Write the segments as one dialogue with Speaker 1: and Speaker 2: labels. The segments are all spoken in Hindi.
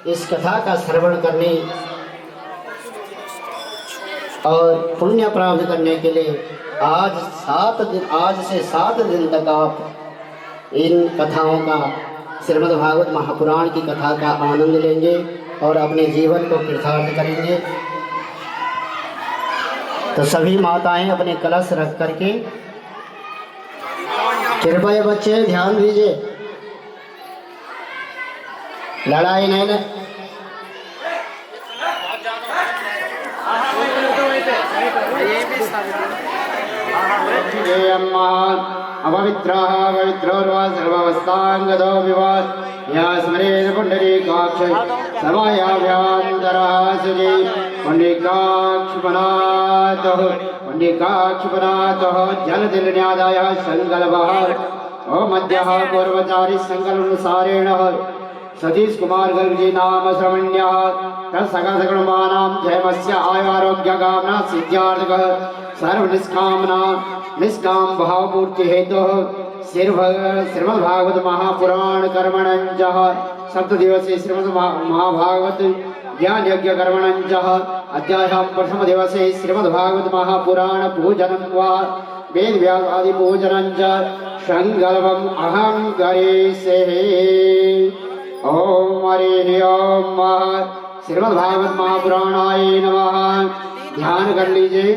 Speaker 1: इस कथा का श्रवण करने और पुण्य प्राप्त करने के लिए आज से 7 दिन तक आप इन कथाओं का, श्रीमद् भागवत महापुराण की कथा का आनंद लेंगे और अपने जीवन को कृतार्थ करेंगे। तो सभी माताएं अपने कलश रख करके, कृपया बच्चे ध्यान दीजिए, लड़ाई नहीं ना। अपवित्रः पवित्रोर्वा सर्वावस्थाङ्गतो विवाद या स्मरेत् पुण्डरीकाक्ष समायाभ्यान्तरः सुजी पुण्डरीकाक्षपनातः जलदिलन्यादायः सङ्कल्पः ओम मध्यः पूर्वचारी सङ्कल्पानुसारेण सतीश कुमार गर्ग जी नाम श्रवण्यः तत्सकलसकुटुम्बानां जयमस्य आयुरारोग्यकामना सिद्ध्यार्थकः निष्काम भावपूर्ति हेतु श्रीमद्भागवत महापुराण कर्मणञ्च सप्तदिवसे श्रीमद् महाभागवत ज्ञान यज्ञ कर्मणञ्च अध्यायां प्रथम दिवसे श्रीमद्भागवत महापुराण पूजनं वा वेद व्यास आदि पूजनञ्च संकल्पम् अहं करिष्ये। ओम हरि ओम। श्रीमद्भागवत महापुराणाय नमः। ध्यान कर लीजिए।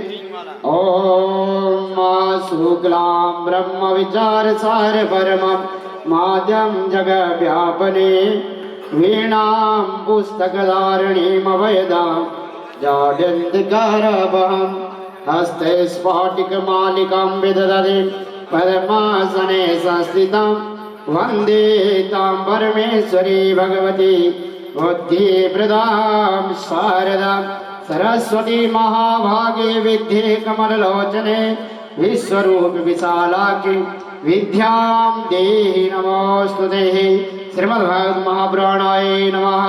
Speaker 1: ओम शुक्लां ब्रह्म विचार सार परम माध्यम जग व्यापने वीणां पुस्तकधारणीमभयदां जाड्यन्तिकारभं हस्ते स्फाटिकमालिकां विदधति पद्मासने संस्थितां वन्दे तां परमेश्वरी भगवती बुद्धिप्रदां शारदां सरस्वती महाभागे विद्ये कमललोचने विश्वरूप विशालाक्षी विद्यां देहि नमोस्तुते। श्रीमद्भागवत महापुराणाय नमः।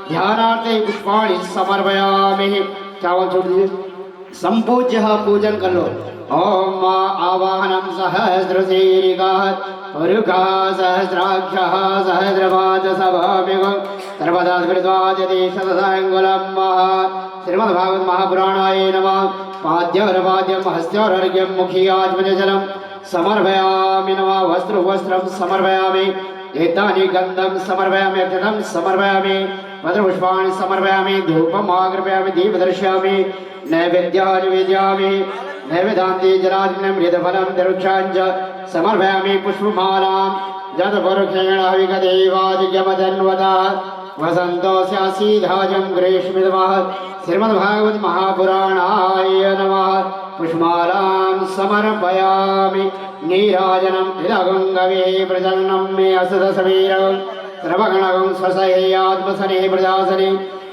Speaker 1: ध्यानार्थे पुष्पाणि समर्पयामि। चावल छोड़ दीजिए, संपूज्य पूजन कर लो। ओम आवाहनम सहस्रशीरिकाः पुरुषः सहस्राक्षः सहस्रपाद सभामिगं सर्वदा स्मृत्वाजति शतसाङ्गुलं। श्रीमद्भागवत महापुराणाय नमः। पाद्योरपाद्यं हस्त्योरर्घ्यं मुखीयाचमनजलं समर्पयामि नमः। वस्त्रं समर्पयामि। एतानि गन्धं समर्पयामि, अक्षतं समर्पयामि, पत्रपुष्पाणि समर्पयामि, धूपम् आग्रपयामि, दीपं दर्शयामि, नैवेद्यं निवेदयामि। नैवेद्यान्ते जलार्चनं मृदफलं दरुक्षाञ्च समर्पयामि। पुष्पमालां जतपुरुषेण हविकदेवादिज्ञमदन्वदा वसन्तोऽस्यासीधाजं ग्रीष्मितमः। श्रीमद्भागवत महापुराणाय नमः। पुष्पमालां समर्पयामि। नीराजनम् इदगङ्गवे प्रजननं मे असदसवीरं सर्वगणगं स्वसहेयात्मसने प्रजासने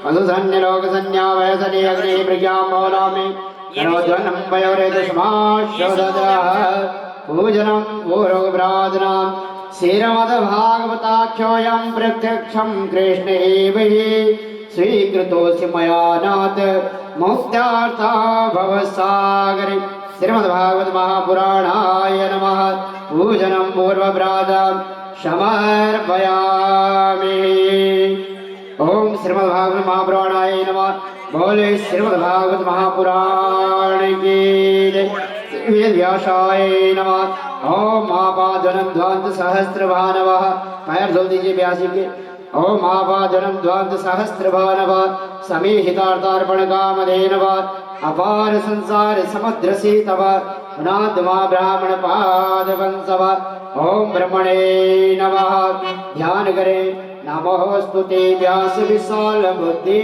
Speaker 1: असुसन्यलोकसन्न्यावयसने अग्ने प्रज्ञां मौलामि करोद्वनं वयोरेतस्माशोदतः पूजनं पूर्वप्रार्थनां श्रीमद्भागवताख्योऽयं प्रत्यक्षं कृष्ण एव स्वीकृतोऽसि मया नाथ मुक्त्यार्था भवसागरे। श्रीमद्भागवत महापुराणाय नमः। पूजनं पूर्वप्रार्थनां समर्पयामि। ओम श्रीमद्भागवत महापुराणाय नमः। बोले श्रीमद्भागवत महापुराण की जय। व्यासाय नमः। ओम आपादनं ध्वान्त सहस्रभानवः। पैर धो दीजिए व्यास जी के। ओम आपादनं ध्वान्त सहस्रभानवः समीहितार्थार्पण कामधेनवः अपार संसार समुद्र से तव नादमा ब्राह्मण पाद वंशव। ओम ब्रह्मणे नमः। ध्यान करें। नमोस्तुते व्यास विशाल बुद्धि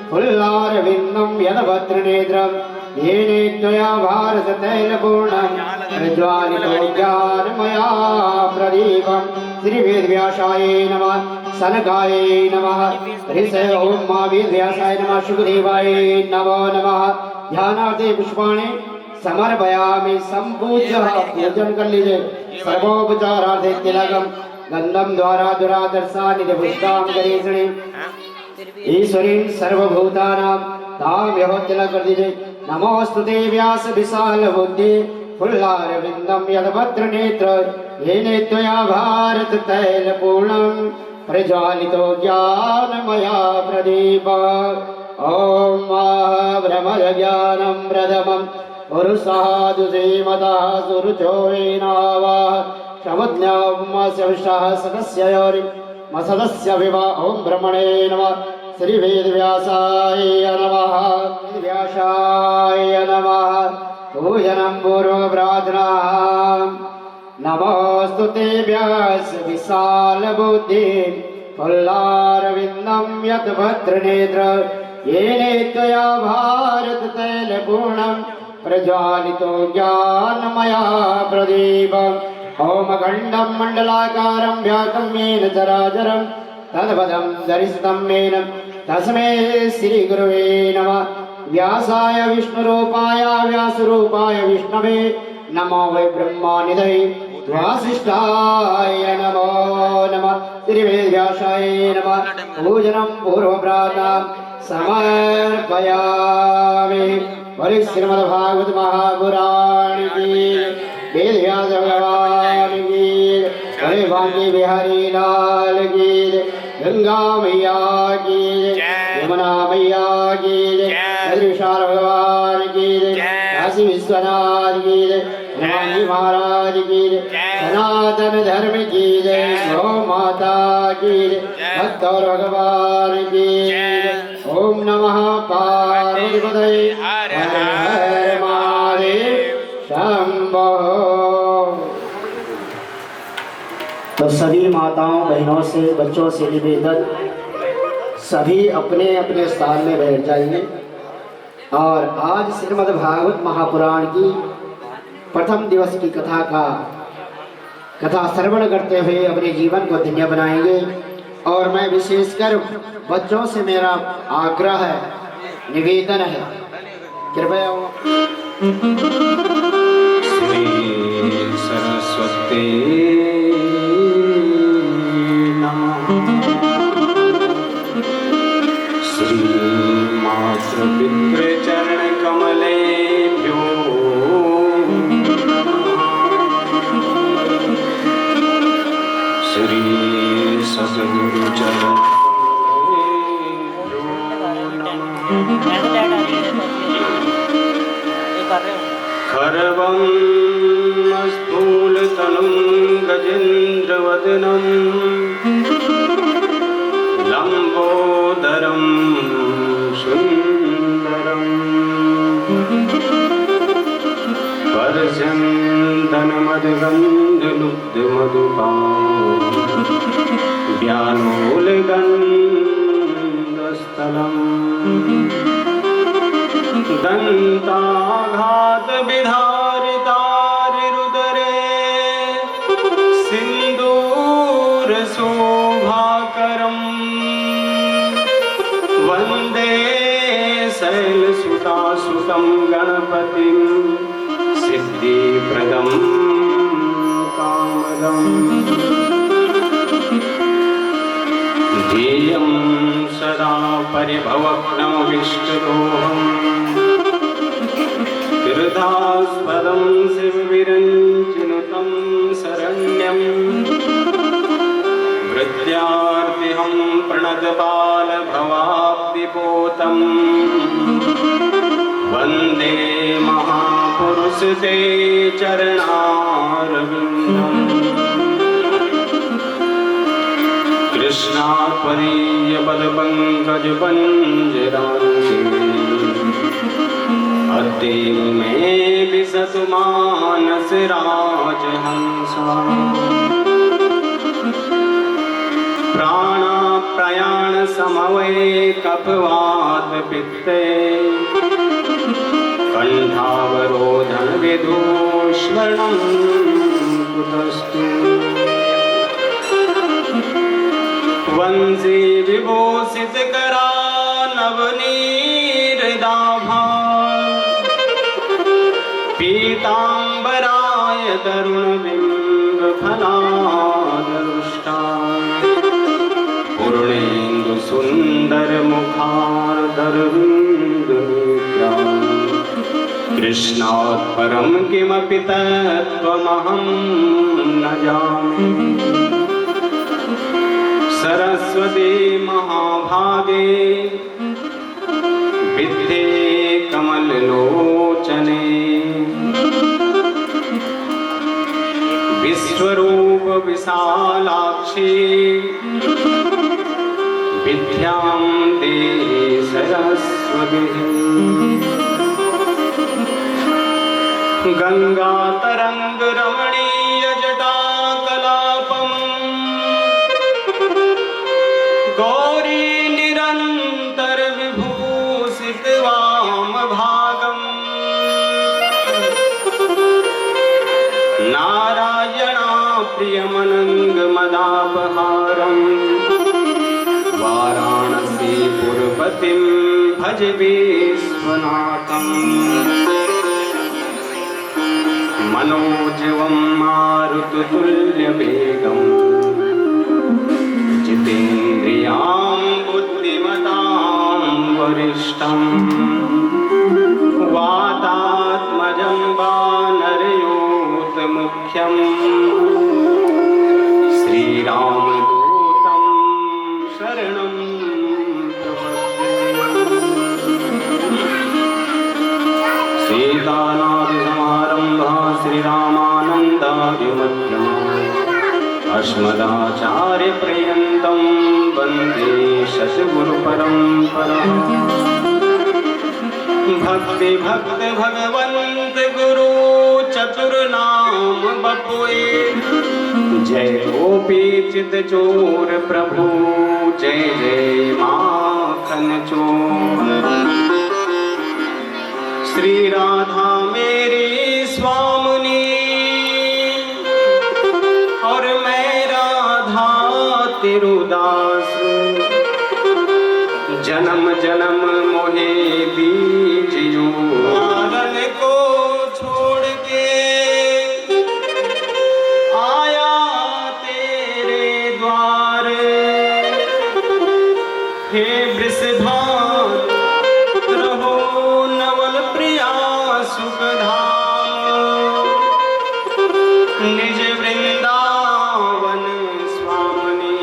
Speaker 1: फुल्लारविन्दं यदभद्र नेत्रं येने त्वया भारत तैलपूर्णं प्रज्वालितो ज्ञानमया प्रदीपं। श्रीवेदव्यासाय नमः। सनकाय नमः। ऋषय ओम मा वेदव्यासाय नमः। शुकदेवाय नमो नमः। ध्यानार्थे पुष्पाणि समर्पयामि। संपूज्य पूजन कर लीजिए। सर्वोपचारार्थे तिलकम गंधम द्वारा दुरादर्शानि पुष्पां गणेशणे ईश्वरीं सर्वभूतानां तां यहो तिलक कर दीजिए। नमोस्तुते व्यास विशाल बुद्धि फुल्लारविन्दं यदभद्र नेत्र येने त्वया भारत तैलपूर्णं प्रज्वालितो ज्ञानमया प्रदीप ओम ब्रह्मज्ञानं प्रथमं पुरुषादुजीमतः सुरुचोरेणावा शमज्ञामस्यविष्टः सदस्य मसदस्य विवा ओम ब्रह्मणे नमः श्री वेदव्यासाय नमः व्यासाय नमः पूजनं पूर्व प्रार्थना नमोस्तुते व्यास विशाल बुद्धि फुल्लारविन्दं यद्भद्रनेत्र येने त्वया भारत तैलपूर्णं प्रज्वालितो ज्ञानमया प्रदीपम् ओम अखण्डं मण्डलाकारं व्याप्तं येन चराचरं तद्पदं दर्शितं येन तस्मै श्रीगुरुवे नमः व्यासाय विष्णुरूपाय व्यासरूपाय विष्णवे नमो वै ब्रह्मानिधये वासिष्ठाय नमो नमः श्रीवेदव्यासाय नमः पूजनं पूर्वप्रार्थना समर्पयामि बोले श्रीमद्भागवत महापुराण की वेदव्यास भगवान की बोले बांके बिहारी लाल की गंगा मैया की यमुना मैया की विशाल भगवान की काशी विश्वनाथ की हनुमान महाराज की सनातन धर्म की गौ माता की भक्त और भगवान की ओम नमः पार्वती हर हर महादेव शंभो। तो सभी माताओं बहनों से बच्चों से निवेदन सभी अपने अपने स्थान में बैठ जाइए और आज श्रीमद् भागवत महापुराण की प्रथम दिवस की कथा श्रवण करते हुए अपने जीवन को धन्य बनाएंगे। और मैं विशेषकर बच्चों से मेरा आग्रह है, निवेदन है, कृपया
Speaker 2: श्री सरस्वती नमः। श्री मातृपितृचरण कमलेभ्यो श्री सद्गुरुचरण खरवं स्थूलतनुं गजेन्द्रवदनं लम्बोदरं सुन्दरं पर्यन्तनमद्गन्धलुब्धमधुपां व्यानोलगन्धस्थलम् दन्ताघात विधारितारिरुदरे सिन्दूर शोभाकरं वन्दे शैलसुतासुतं गणपतिं सिद्धिप्रदं कामदम् ध्येयं सदा परिभवग्नमविष्टदोहम् तीर्थास्पदं शिवविरञ्चिनुतं शरण्यं वृद्ध्यार्तिहं प्रणतबालभवाब्धिपोतं वन्दे महापुरुषते चरणारविन्दम् कृष्णात्पदीयपदपङ्कजपञ्जरान्ते अद्यैव मे विशतु मानसराजहंसा प्राणाप्रयाणसमवेकपवातपित्ते कण्ठावरोधन विदूष्मरणं कुतस्तु वंशी विभूषितकरा नवनीरदाभा पीताम्बराय तरुणबिम्बफलादरुष्टा पूर्णेन्दुसुन्दरमुखार्धरविन्दुनेत्रा कृष्णात् परं किमपि तत्त्वमहं न जाने सरस्वती महाभागे विद्ये कमललोचने विश्वरूप विशालाक्षी विद्यां देहि सरस्वती गंगातरंग रमणीय जटाकलापम् गौरी निरंतर विभूषित वामभागम् नारायणा प्रियमनङ्गमदापहारम् वाराणसीपुरपतिं भज विश्वनाथम् मनोजवं मारुततुल्यवेगम् जितेन्द्रियां बुद्धिमतां वरिष्ठम् वातात्मजं वानरयूथमुख्यम् श्रीरामदूतं शरणं सीतानाथसमारम्भा श्रीरामानन्दादिमध्यमा अस्मदाचार्यपर्यन्तं वन्दे शतगुरुपरम्पराम् भक्ति भक्त भगवंत गुरु चतुर्नाम बपुए जय गोपी चित चोर प्रभु जय जय माखन चोर श्री राधा मेरी स्वामिनी और मैं राधा तिरुदास जन्म जन्म मोहे दीजियो मारन को छोड़ के आया तेरे द्वार हे वृषभान रहो नवल प्रिया सुखधाम निज वृंदावन स्वामिनी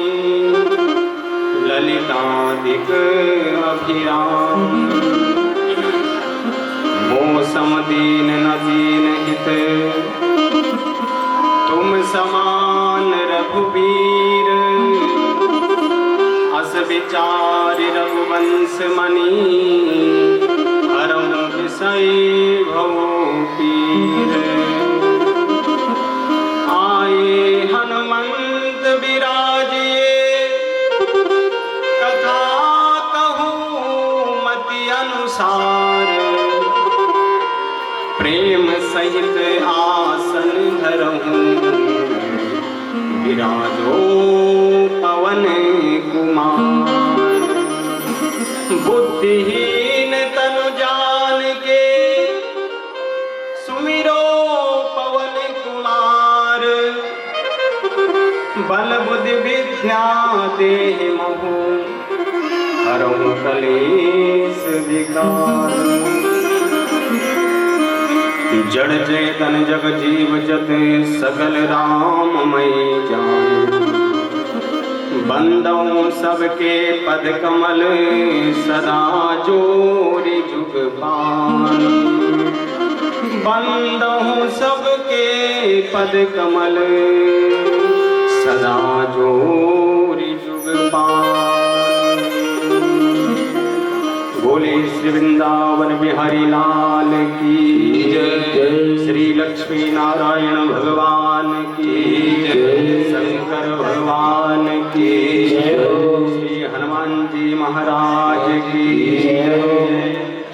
Speaker 2: ललितादिक अभिराम मौसम दीन न दीन हित तुम समान रघुबीर अस विचार रघुवंश मणि हरम विषय भव पीर आए हनुमंत विराजिए कथा अनुसार प्रेम सहित आसन धरहूं विराजो पवन कुमार बुद्धिहीन तनु जान के सुमिरो पवन कुमार बल बुद्धि विद्या देहि मोहु हरहु कलेश विकार जड़ चेतन जग जीव जत सकल राममय जान बंदों सबके पद कमल सदा जोरि जुग पान बंदों सबके पद कमल सदा जोरि जुग पान बोले श्री वृंदावन बिहारी लाल की जय श्री लक्ष्मी नारायण भगवान की जय शंकर भगवान की जय श्री हनुमान जी महाराज की जय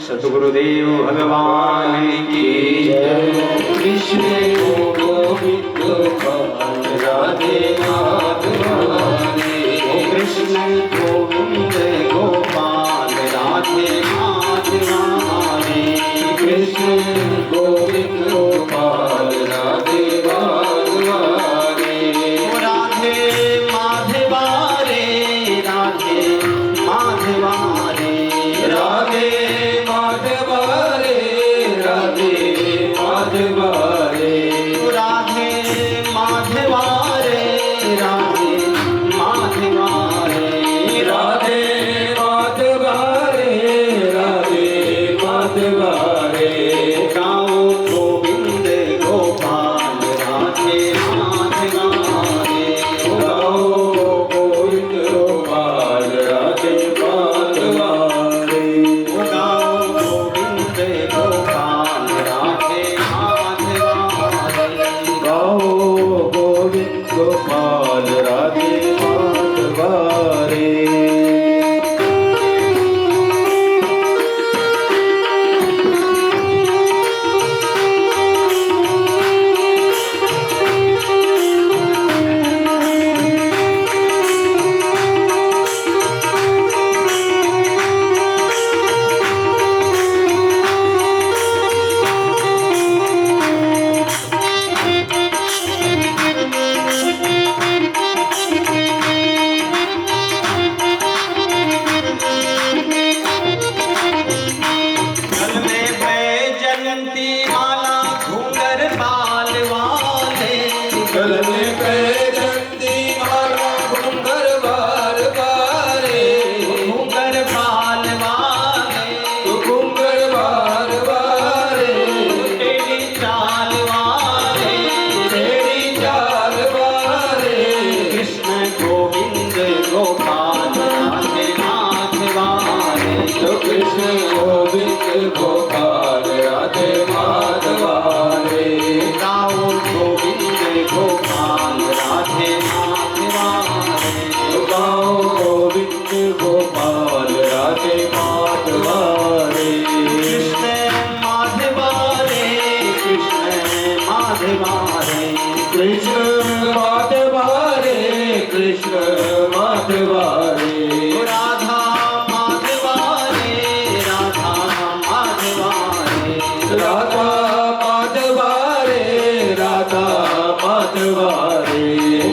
Speaker 2: सतगुरुदेव भगवान की जय कृष्ण गोविंद राधे माधवानी कृष्ण गोविंद गोपाल राधे माधवानी कृष्ण गोविंद गोपाल राधे माधवानी राधे माधवारे राधे माधवारे राधे माधवारे राधे माधवारे राधे माधवारे राधे
Speaker 3: कृष्ण गोविंद गोपाल राधे माधवा रे।
Speaker 2: गाओ गोविंद गोपाल राधे माधवा रे।
Speaker 3: गाओ गोविंद गोपाल राधे माधवा रे।
Speaker 2: कृष्ण माधवा रे, कृष्ण माधवा रे।
Speaker 3: कृष्ण माधवा रे, कृष्ण माधवा रे।
Speaker 2: राधा माधवा रे, राधा माधवा रे।
Speaker 3: राधा माधवा रे, राधा माधवा रे।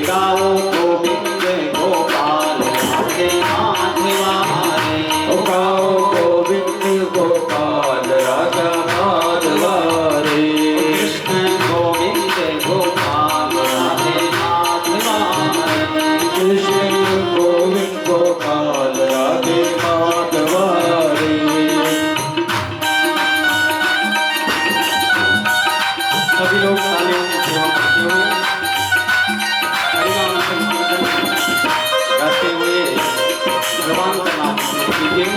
Speaker 2: गाओ गोविंद गोपाल राधे माधवा रे।
Speaker 3: गाओ गोविंद गोपाल राधा माधवा रे।
Speaker 2: कृष्ण गोविंद गोपाल राधे माधवा रे।
Speaker 3: कृष्ण गोविंद गोपाल राधे माधवा रे।
Speaker 2: सभी लोग तालियों की सेवा करते हुए हरिनाम संकीर्तन गाते हुए भगवान का नाम कीजिए।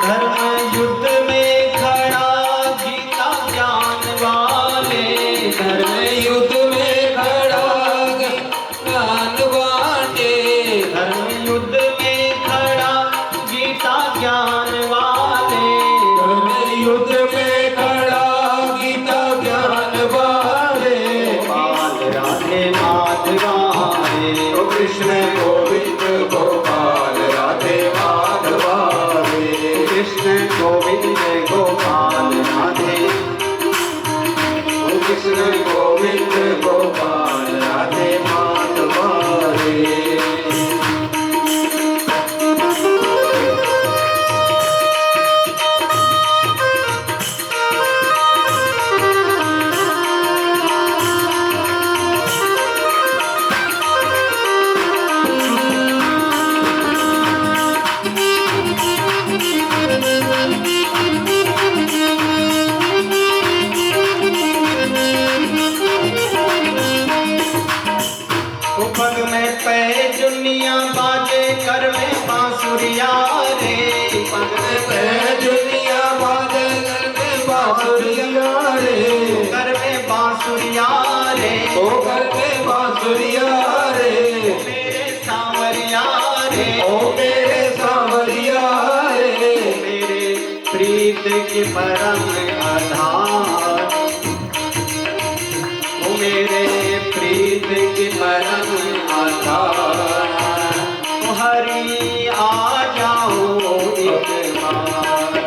Speaker 2: धर्म युद्ध में खड़ा गीता ज्ञान वाले।
Speaker 3: धर्म युद्ध में खड़ा ज्ञान बाटे।
Speaker 2: धर्म युद्ध में खड़ा गीता ज्ञान वाले।
Speaker 3: धर्म युद्ध में खड़ा गीता ज्ञान वाले।
Speaker 2: गोपाल राधे माधवा रे।
Speaker 3: ओ कृष्ण गोविंद गोपाल राधे माधवा रे।
Speaker 2: कृष्ण गोविंद गोपाल राधे।
Speaker 3: ओ कृष्ण गोविंद गोपाल राधे माधवा रे।
Speaker 2: पग में पैजुनिया बाजे, कर में बांसुरिया रे। पग में
Speaker 3: दुनिया बाजे घर में बांसुरिया रे।
Speaker 2: कर में बांसुरिया रे।
Speaker 3: ओ घर में बांसुरिया रे।
Speaker 2: मेरे सांवरिया रे।
Speaker 3: ओ मेरे सांवरिया रे।
Speaker 2: मेरे प्रीत के परम आधार। ओ मेरे प्रीत के परम आधार। ओ हरि आ जाओ एक बार।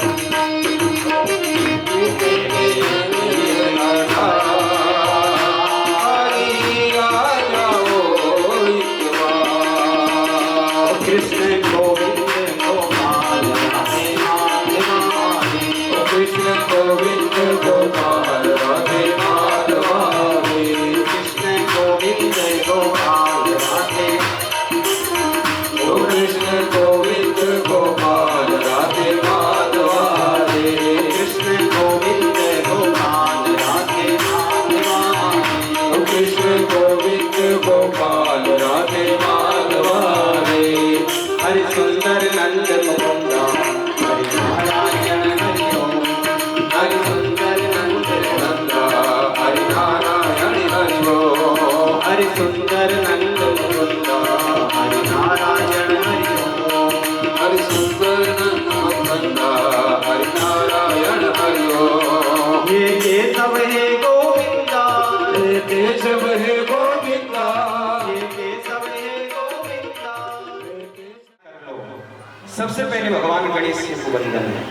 Speaker 2: कृष्ण गोविंद गोपाल राधे माधवा रे।
Speaker 3: कृष्ण गोविंद गोपाल राधे माधवा रे।
Speaker 2: कृष्ण गोविंद गोपाल राधे।
Speaker 3: ओ कृष्ण गोविंद गोपाल राधे माधवा रे।
Speaker 2: कृष्ण गोविंद गोपाल राधे माधवा रे।
Speaker 3: ओ कृष्ण गोविंद गोपाल राधे माधवा रे।
Speaker 2: हरि सुंदर नंद मुकुंदा हरि नारायण हरि ओम।
Speaker 3: हरि सुंदर नंद नंदा हरि नारायण हरि ओम।
Speaker 2: हरि सुंदर नंद मुकुंदा हरि नारायण हरि ओम।
Speaker 3: हरि सुंदर नंद नंदा हरि नारायण हरि ओम।
Speaker 2: ये केशव है गोविंदा।
Speaker 3: हे केशव हे गोविंदा।
Speaker 2: ये केशव है गोविंदा। सबसे पहले भगवान गणेश जी को वंदन है,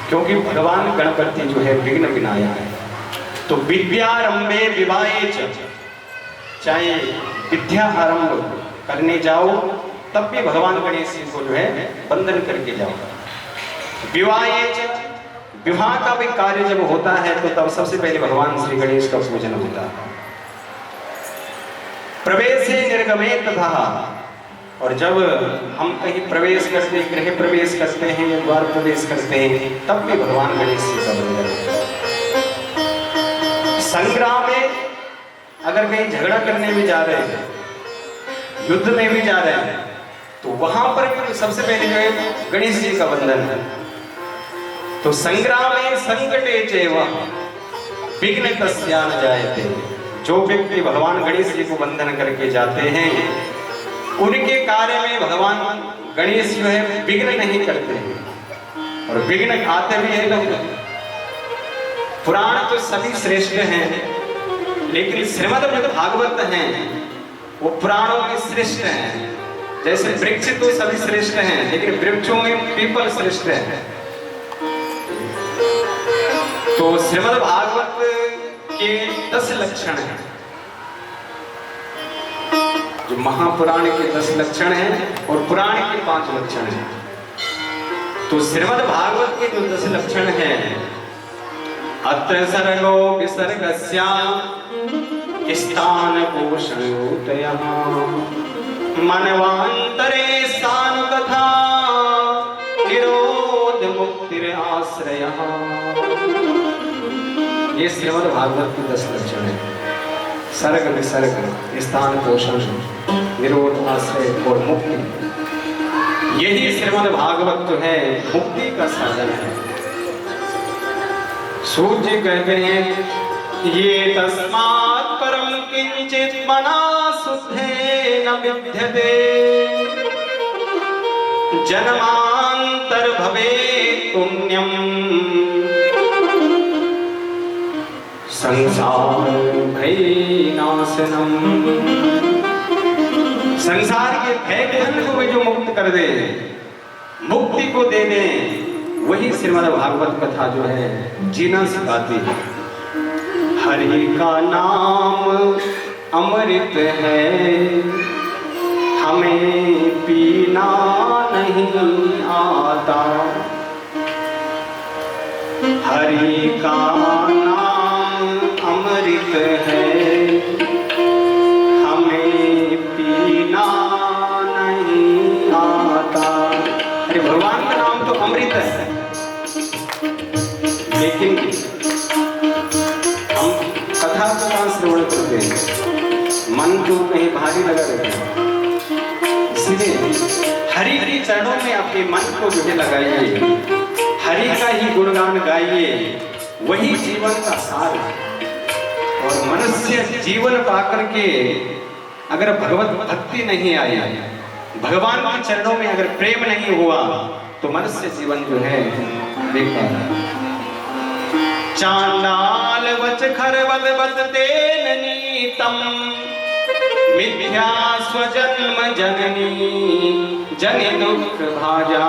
Speaker 2: क्योंकि भगवान गणपति जो है विघ्न विनायक है। तो विद्यारंभे विवाहे च, चाहे विद्या आरंभ करने जाओ तब भी भगवान गणेश जी को जो है वंदन करके जाओ। विवाहे च, विवाह का भी कार्य जब होता है तो तब सबसे पहले भगवान श्री गणेश का पूजन होता है। प्रवेशे निर्गमे तथा, और जब हम कहीं प्रवेश करते, गृह प्रवेश करते हैं या द्वार प्रवेश करते हैं तब भी भगवान गणेश जी का वंदन होता है। संग्राम में अगर कहीं झगड़ा करने भी जा रहे हैं, युद्ध में भी जा रहे हैं, तो वहां पर सबसे पहले जो है गणेश जी का वंदन है। तो संग्राम में संकटे चैव विघ्न तस्या न जायते, जो व्यक्ति भगवान गणेश जी को वंदन करके जाते हैं उनके कार्य में भगवान गणेश जो है विघ्न नहीं करते हैं, और विघ्न खाते भी है लोग। पुराण तो सभी श्रेष्ठ हैं, लेकिन श्रीमद् भागवत हैं वो पुराणों में श्रेष्ठ हैं। जैसे वृक्ष तो सभी श्रेष्ठ हैं, लेकिन वृक्षों में पीपल श्रेष्ठ है। तो श्रीमद् भागवत के 10 लक्षण हैं, जो महापुराण के 10 लक्षण हैं और पुराण के 5 लक्षण हैं। तो श्रीमद् भागवत के जो 10 लक्षण हैं, अत्र सर्गो विसर्गस्या स्थान पोषणोतयः मनवांतरे स्थान कथा निरोध मुक्तिर आश्रयः। ये श्रीमद् भागवत के 10 लक्षण है। सर्ग विसर्ग, स्थान पोषण, निरोध आश्रय और मुक्ति, यही श्रीमद् भागवत जो है मुक्ति का साधन है। सूर्य कहते हैं ये तस्मात् परम किंचित मना शुद्धे न विद्यते जन्मांतर भवे पुण्यम संसार भयनाशनम। संसार के भय बंधन को जो मुक्त कर दे, मुक्ति को दे दे, वही श्रीमद् भागवत कथा जो है जीना सिखाती है। हरि का नाम अमृत है, हमें पीना नहीं आता। हरि का नाम अमृत है, हमें पीना नहीं आता। अरे भगवान का नाम तो अमृत है, लेकिन हम कथा को कहाँ श्रवण करते हैं, मन को कहीं भारी लगा रहता है। इसलिए हरि हरि चरणों में अपने मन को जो है लगाइए, हरि का ही गुणगान गाइए, वही जीवन का सार है। और मनुष्य जीवन पाकर के अगर भगवत भक्ति नहीं आई, भगवान के चरणों में अगर प्रेम नहीं हुआ, तो मनुष्य जीवन जो है बेकार है। चांडाल वच खरवद बदतेन नीतम मिथ्या स्वजन्म जननी जनि दुख भाजा।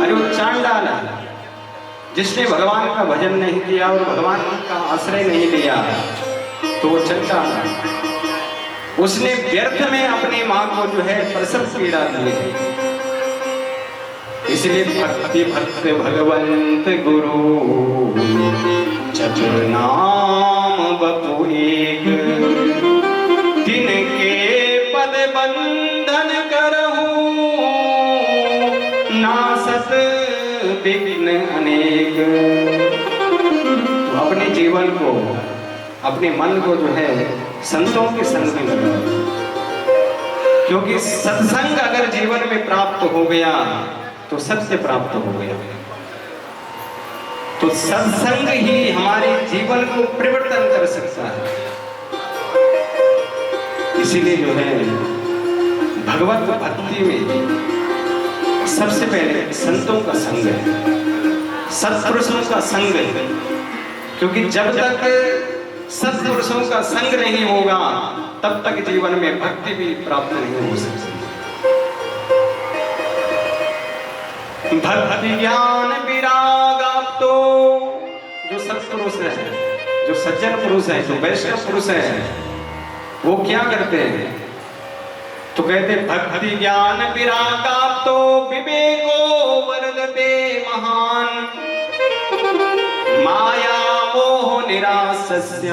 Speaker 2: अरे वो चांडाल जिसने भगवान का भजन नहीं किया और भगवान का आश्रय नहीं लिया, तो वो चंडाल, उसने व्यर्थ में अपनी मां को जो है प्रसव पीड़ा दी। इसलिए भक्ति भक्त भगवंत गुरु चतुर नाम बपु एक, तिनके पद बंधन करहु नासत विघ्न अनेक। तो अपने जीवन को, अपने मन को जो है संतों के संग में लगाओ, क्योंकि सत्संग अगर जीवन में प्राप्त हो गया तो सत्य प्राप्त हो गया। तो सत्संग ही हमारे जीवन को परिवर्तन कर सकता है। इसीलिए जो है भगवत भक्ति में सबसे पहले संतों का संग है, सत्पुरुषों का संग है। क्योंकि जब तक सत्पुरुषों का संग नहीं होगा, तब तक जीवन में भक्ति भी प्राप्त नहीं हो सकती। भक्ति ज्ञान विराग, तो जो सत्पुरुष है, जो सज्जन पुरुष है, जो वैष्णव पुरुष है, वो क्या करते हैं? तो कहते भक्ति ज्ञान विरागा तो विवेको वर्धते महान, माया मोह निरासस्य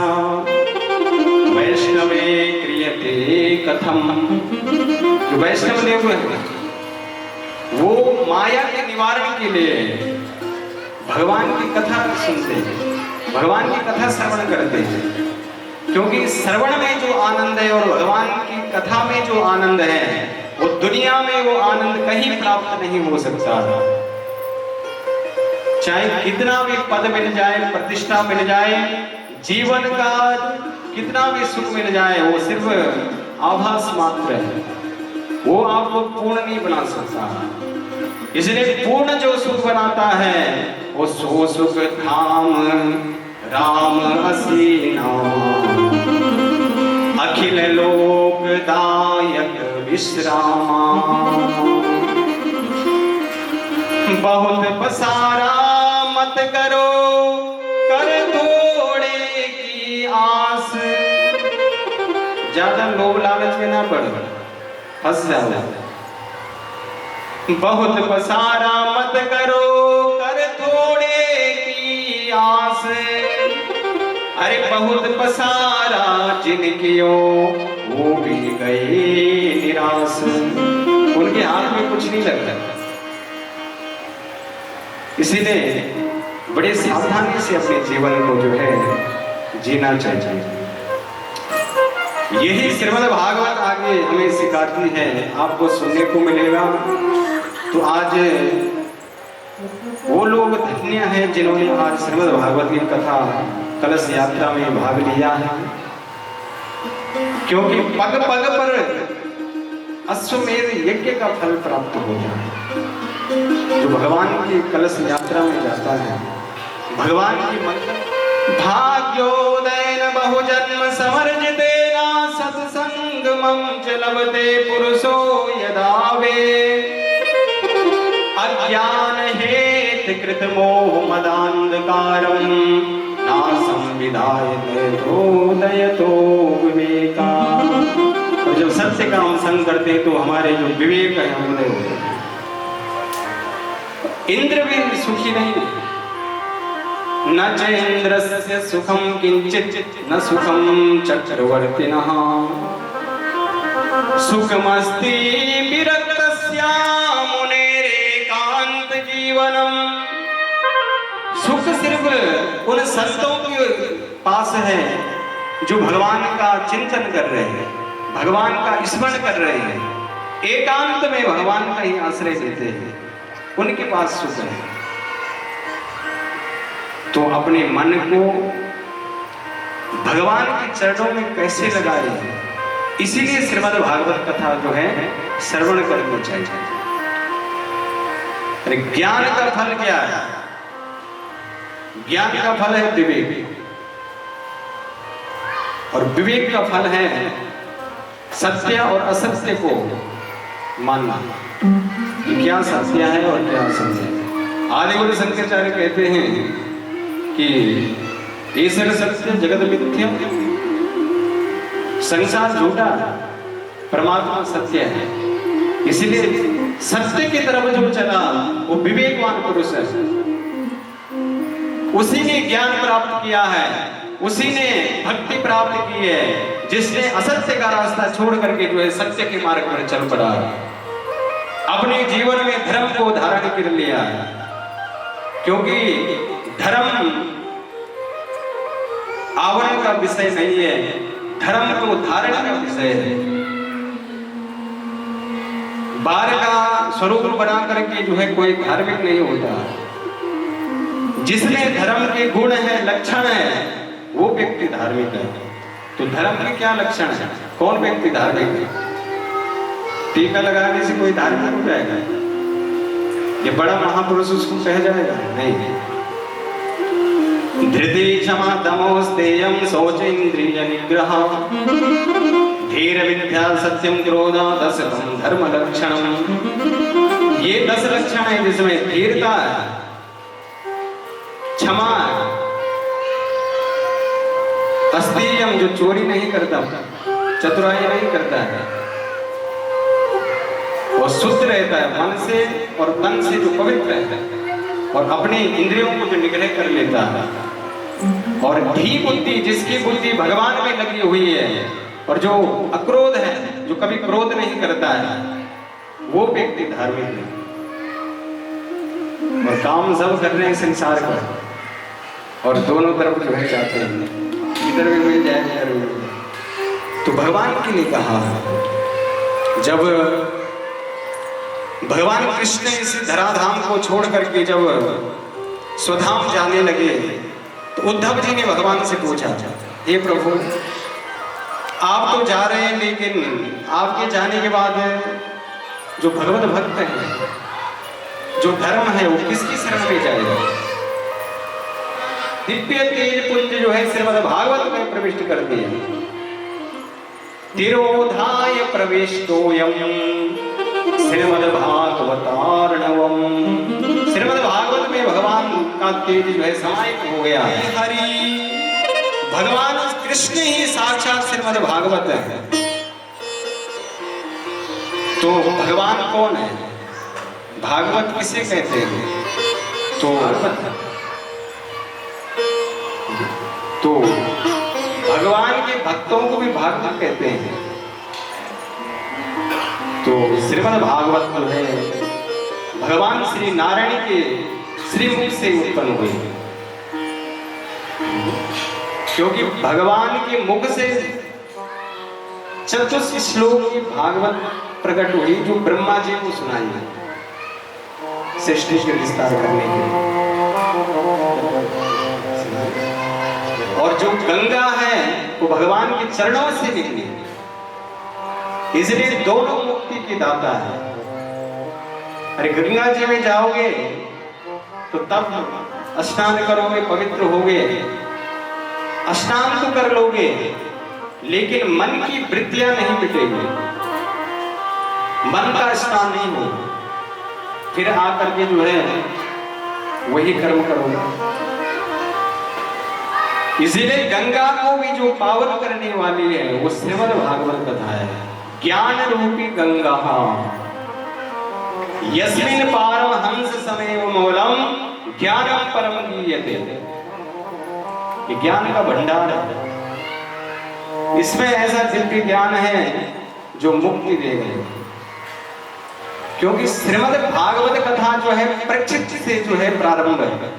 Speaker 2: वैष्णवे क्रियते कथम। जो वैष्णव देव है वो माया के निवारण के लिए भगवान की कथा सुनते हैं, भगवान की कथा श्रवण करते हैं, क्योंकि श्रवण में जो आनंद है और भगवान की कथा में जो आनंद है वो दुनिया में वो आनंद कहीं प्राप्त नहीं हो सकता। चाहे कितना भी पद मिल जाए, प्रतिष्ठा मिल जाए, जीवन का कितना भी सुख मिल जाए, वो सिर्फ आभास मात्र है, वो आपको पूर्ण नहीं बना सकता। इसलिए पूर्ण जो सुख बनाता है वो सो सुख धाम राम असी नाम, अखिल लोक दायक विश्रामा। बहुत पसारा मत करो कर थोड़े की आस, ज्यादा लोभ लालच में ना पड़ो, फंस जाओ। बहुत पसारा मत करो कर थोड़े की आस, अरे बहुत पसारा जिनकियो वो भी गए निराश, उनके हाथ में कुछ नहीं लगता। इसीलिए बड़े सावधानी से अपने जीवन को जो है जीना चाहिए। यही श्रीमद् भागवत आगे हमें सिखाती है, आपको सुनने को मिलेगा। तो आज वो लोग धन्य हैं जिन्होंने आज श्रीमद् भागवत की कथा कलश यात्रा में भाग लिया है, क्योंकि पग पग पर अश्वमेध यज्ञ का फल प्राप्त हो जाए। जो भगवान की कलश यात्रा में जाता है, भगवान की मंत्र भाग्योदयन बहुजन्म समर्जितेना सत्संगमं च लभते पुरुषो यदा वे, अज्ञान हेतु कृत मोह मदांधकारं नासं विधायतो दयतो विवेका। और जब सत्य का हम संग करते तो हमारे जो विवेक है उदय होते हैं। इंद्र भी सुखी नहीं, न च इंद्रस्य सुखम किंचित न सुखम चक्रवर्तिनः, सुखमस्ति विरक्तस्य मुनेरेकांत जीवनम। सुख सिर्फ उन संतों के पास है जो भगवान का चिंतन कर रहे हैं, भगवान का स्मरण कर रहे हैं, एकांत में भगवान का ही आश्रय लेते हैं, उनके पास सुख है। तो अपने मन को भगवान के चरणों में कैसे लगाए, इसीलिए श्रीमद् भागवत कथा जो है श्रवण करनी चाहिए। अरे ज्ञान का फल क्या है? ज्ञान का फल है विवेक, और विवेक का फल है सत्य और असत्य को मानना, कि क्या सत्य है और क्या असत्य है। आदि गुरु शंकराचार्य कहते हैं कि ईश्वर सत्य जगत मिथ्या, संसार झूठा, परमात्मा सत्य है। इसलिए सत्य की तरफ जो चला वो विवेकवान पुरुष है, उसी ने ज्ञान प्राप्त किया है, उसी ने भक्ति प्राप्त की है, जिसने असत्य का रास्ता छोड़ करके जो है सत्य के मार्ग पर चल पड़ा, अपने जीवन में धर्म को धारण कर लिया। क्योंकि धर्म आवरण का विषय नहीं है, धर्म को धारण का विषय है। बार का स्वरूप बना करके जो है कोई धार्मिक नहीं होता। जिसमें धर्म के गुण है, लक्षण है, वो व्यक्ति धार्मिक है। तो धर्म के क्या लक्षण है? कौन व्यक्ति धार्मिक है? टीका लगाने से कोई धार्मिक हो जाएगा? ये बड़ा महापुरुष उसको कह जाएगा? नहीं। धृति क्षमा दमो स्तेयम शौच इंद्रिय निग्रह धीर विद्या सत्यम क्रोध दशम धर्म लक्षणम। ये 10 लक्षण है जिसमें धीरता है, क्षमा है, अस्तेयम जो चोरी नहीं करता, चतुराई नहीं करता है, वो शुद्ध रहता है मन से और तन से जो पवित्र रहता है, और अपने इंद्रियों को जो निग्रह कर लेता है, और धी बुद्धि जिसकी बुद्धि भगवान में लगी हुई है, और जो अक्रोध है, जो कभी क्रोध नहीं करता है, वो व्यक्ति धार्मिक है। और काम सब कर रहे हैं संसार का, और दोनों तरफ जो है चाहते हैं, इधर भी मिल जाए इधर भी मिल जाए। तो भगवान के लिए कहा, जब भगवान कृष्ण इस धराधाम को छोड़ करके जब स्वधाम जाने लगे, तो उद्धव जी ने भगवान से पूछा, हे प्रभु आप तो जा रहे हैं, लेकिन आपके जाने के बाद जो भगवत भक्त है, जो धर्म है, वो किसकी शरण में जाएगा? दिव्य तेज पुंज जो है श्रीमद् भागवत में प्रविष्ट कर दिए, तिरोधाय प्रविष्टोयम श्रीमद् भागवतार्णवम। श्रीमद् भागवत में भगवान का तेज जो है समाहित हो गया है। हरि भगवान कृष्ण ही साक्षात श्रीमद् भागवत है। तो भगवान कौन है? भागवत किसे कहते हैं? तो भगवान के भक्तों को भी भागवत कहते हैं। तो श्रीमद् भागवत जो है भगवान श्री नारायण के श्रीमुख से उत्पन्न हुई, क्योंकि भगवान के मुख से चतुर्थ श्लोक की भागवत प्रकट हुई, जो ब्रह्मा जी को सुनाई है सृष्टि के विस्तार करने के लिए। और जो गंगा है वो भगवान के चरणों से निकली, इसलिए दोनों मुक्ति की दाता है। अरे गंगा जी में जाओगे तो तब स्नान करोगे, पवित्र होगे, स्नान तो कर लोगे, लेकिन मन की वृत्तियां नहीं मिटेगी, मन का स्नान नहीं होगा, फिर आकर के जो है वही कर्म करोगे। इसीलिए गंगा को भी जो पावन करने वाली है वो श्रीमद् भागवत कथा है। ज्ञान रूपी गंगा यस्मिन् पारमहंस समेव मौलम ज्ञानम परम गीयते। ये ज्ञान का भंडार है, इसमें ऐसा दिव्य ज्ञान है जो मुक्ति देगा। क्योंकि श्रीमद् भागवत कथा जो है परीक्षित से जो है प्रारंभ है।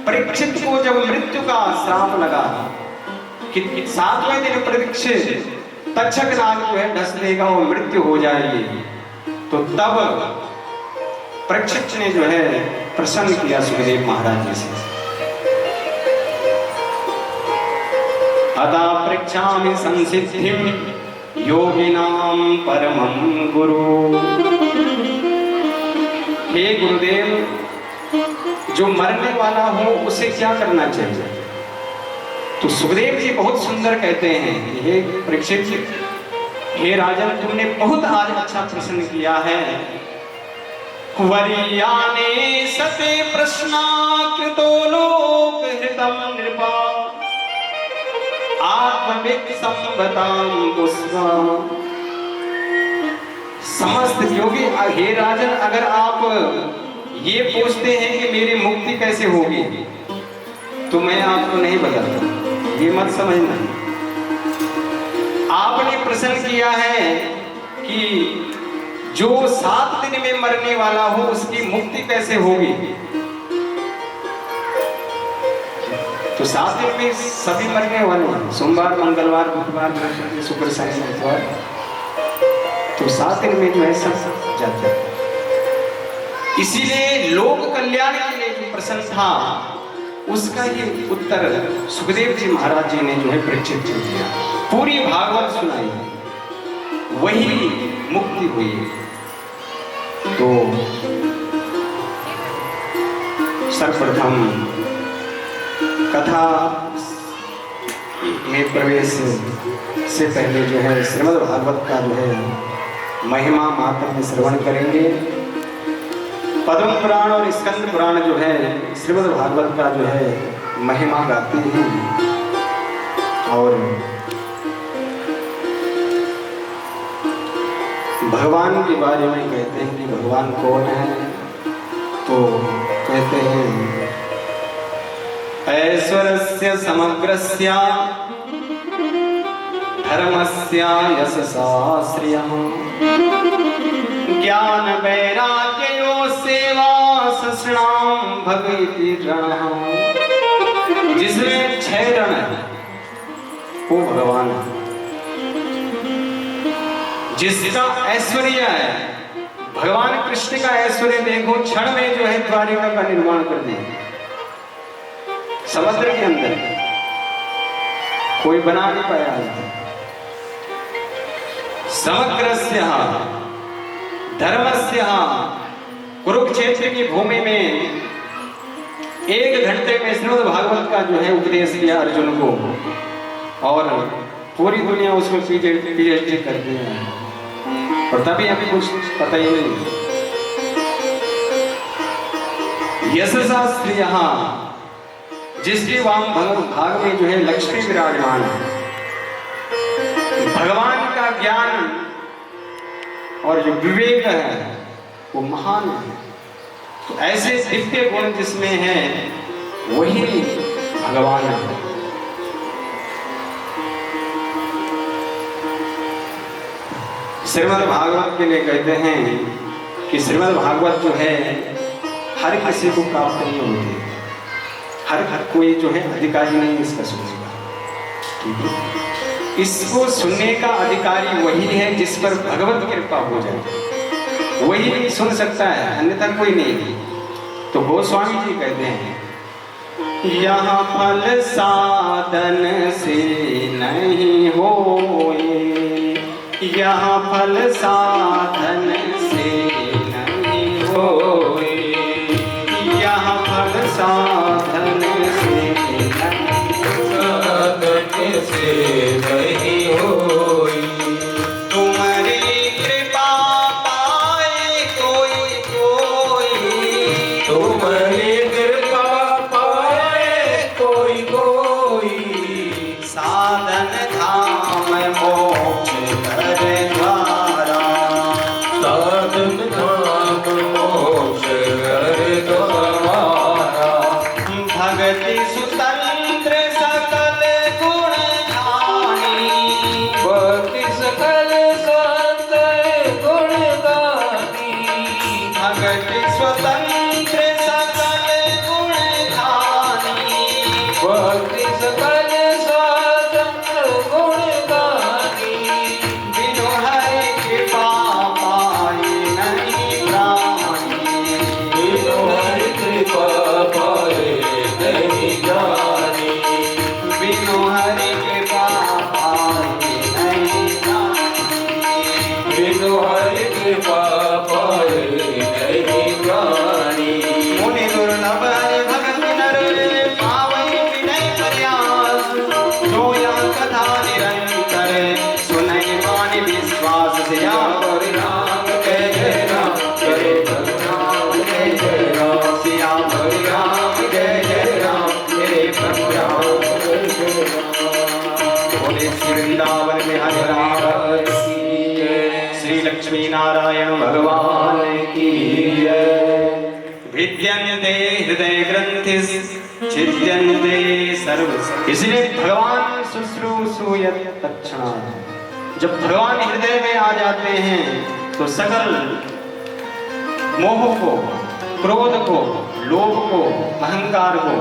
Speaker 2: परीक्षित को जब मृत्यु का श्राप लगा कि 7वें दिन परीक्षित तक्षक नाग जो है ढस देगा और मृत्यु हो जाएगी, तो तब परीक्षित ने जो है प्रसन्न किया सुखदेव महाराज जी से। अतः पृच्छामि संसिद्धिं योगिनां परमं गुरु। हे गुरुदेव, जो मरने वाला हो उसे क्या करना चाहिए? तो सुखदेव जी बहुत सुंदर कहते हैं, हे परीक्षित, हे राजन, तुमने बहुत आज अच्छा प्रश्न किया है। वरीयाने सते प्रश्ना कृतो लोक हृतम नृपा आत्मविद संवताम पुष्पा। समस्त योगी, हे राजन, अगर आप ये पूछते हैं कि मेरी मुक्ति कैसे होगी, तो मैं आपको नहीं बताता, ये मत समझना। आपने प्रश्न किया है कि जो 7 दिन में मरने वाला हो उसकी मुक्ति कैसे होगी, तो 7 दिन में सभी मरने वाले हैं, सोमवार, मंगलवार, बुधवार, बृहस्पति, शुक्र, शनि, इतवार, तो 7 दिन में जो है सब जाते हैं। इसीलिए लोक कल्याण के लिए जो प्रश्न था उसका ये उत्तर सुखदेव जी महाराज जी ने जो है परीक्षित को दिया। पूरी भागवत सुनाई, वही मुक्ति हुई। तो सर्वप्रथम कथा में प्रवेश से पहले जो है श्रीमद् भागवत का जो है महिमा मात्र में श्रवण करेंगे। पद्म पुराण और स्कंद पुराण जो है श्रीमद् भागवत का जो है महिमा गाते हैं। और भगवान के बारे में कहते हैं कि भगवान कौन है, तो कहते हैं ऐश्वर्यस्य समग्रस्य धर्मस्य यशसा श्रियः ज्ञान वैराग्यो सेवा सृणाम भगवती रणः। जिसमें 6 रण है वो भगवान है। जिसका ऐश्वर्य है, भगवान कृष्ण का ऐश्वर्य देखो, क्षण में जो है द्वारिका का निर्माण कर दिया। समुद्र के अंदर कोई बना नहीं पाया आज तक। समग्रस्य धर्मस्य कुरुक्षेत्र की भूमि में 1 घंटे में श्रीमद् भागवत का जो है उपदेश किया अर्जुन को, और पूरी दुनिया उसमें पीएचडी कर दी है, और तभी अभी कुछ पता ही नहीं। यशशास्त्री जिसके वाम भाग में जो है लक्ष्मी विराजमान है, भगवान का ज्ञान और जो विवेक है वो महान है। तो ऐसे दिव्य गुण जिसमें है वही भगवान है। श्रीमद् भागवत के लिए कहते हैं कि श्रीमद् भागवत जो है हर किसी को प्राप्त नहीं होती, हर कोई जो है अधिकारी नहीं इसका सुनेगा। ठीक है, इसको सुनने का अधिकारी वही है जिस पर भगवत कृपा हो जाए, वही सुन सकता है, अन्यथा कोई नहीं। तो गोस्वामी जी कहते हैं यहाँ फल साधन से नहीं होए, यहाँ फल साधन से नहीं होए, यहाँ फल साधन से
Speaker 3: नहीं होई।
Speaker 2: तुम्हारी कृपा पाए कोई कोई,
Speaker 3: तुम्हारी कृपा पाए कोई कोई,
Speaker 2: साधन धाम मोक्ष कर द्वारा,
Speaker 3: साधन धाम मोक्ष कर द्वारा।
Speaker 2: भगति सुतंत्र सकल गुण ढानी,
Speaker 3: भक्ति सकल संत गुण गानी,
Speaker 2: भगति स्वतंत्र सकल गुण ढानी,
Speaker 3: भक्ति सकल संत गुण गानी।
Speaker 2: बिनु हरि कृपा पाए नहीं प्राणी,
Speaker 3: बिनु हरि कृपा पाए नहीं जानी,
Speaker 2: बिनु हरि कृपा पाए नहीं प्राणी।
Speaker 3: बिनु हरि कृपा पाए नहीं जानी।
Speaker 2: मुनि दुर्लभ हरि भगत नर, पावै विनय प्रयास, जो यह कथा निरंतर, सुनै वाणी विश्वास से
Speaker 3: हरि राम जय जय राम, हरे राम जय जय राम,
Speaker 2: सिया
Speaker 3: हरि राम जय जय राम, हरे राम जय जय राम।
Speaker 2: बोले श्री वृंदावन में हरि राम, श्री लक्ष्मी नारायण भगवान की जय। विद्यन्ते हृदय ग्रंथि छिद्यन्ते सर्व। इसलिए भगवान शुश्रूषुयत तत्क्षणात्, जब भगवान हृदय में आ जाते हैं तो सकल मोह को, क्रोध को, लोभ को, अहंकार को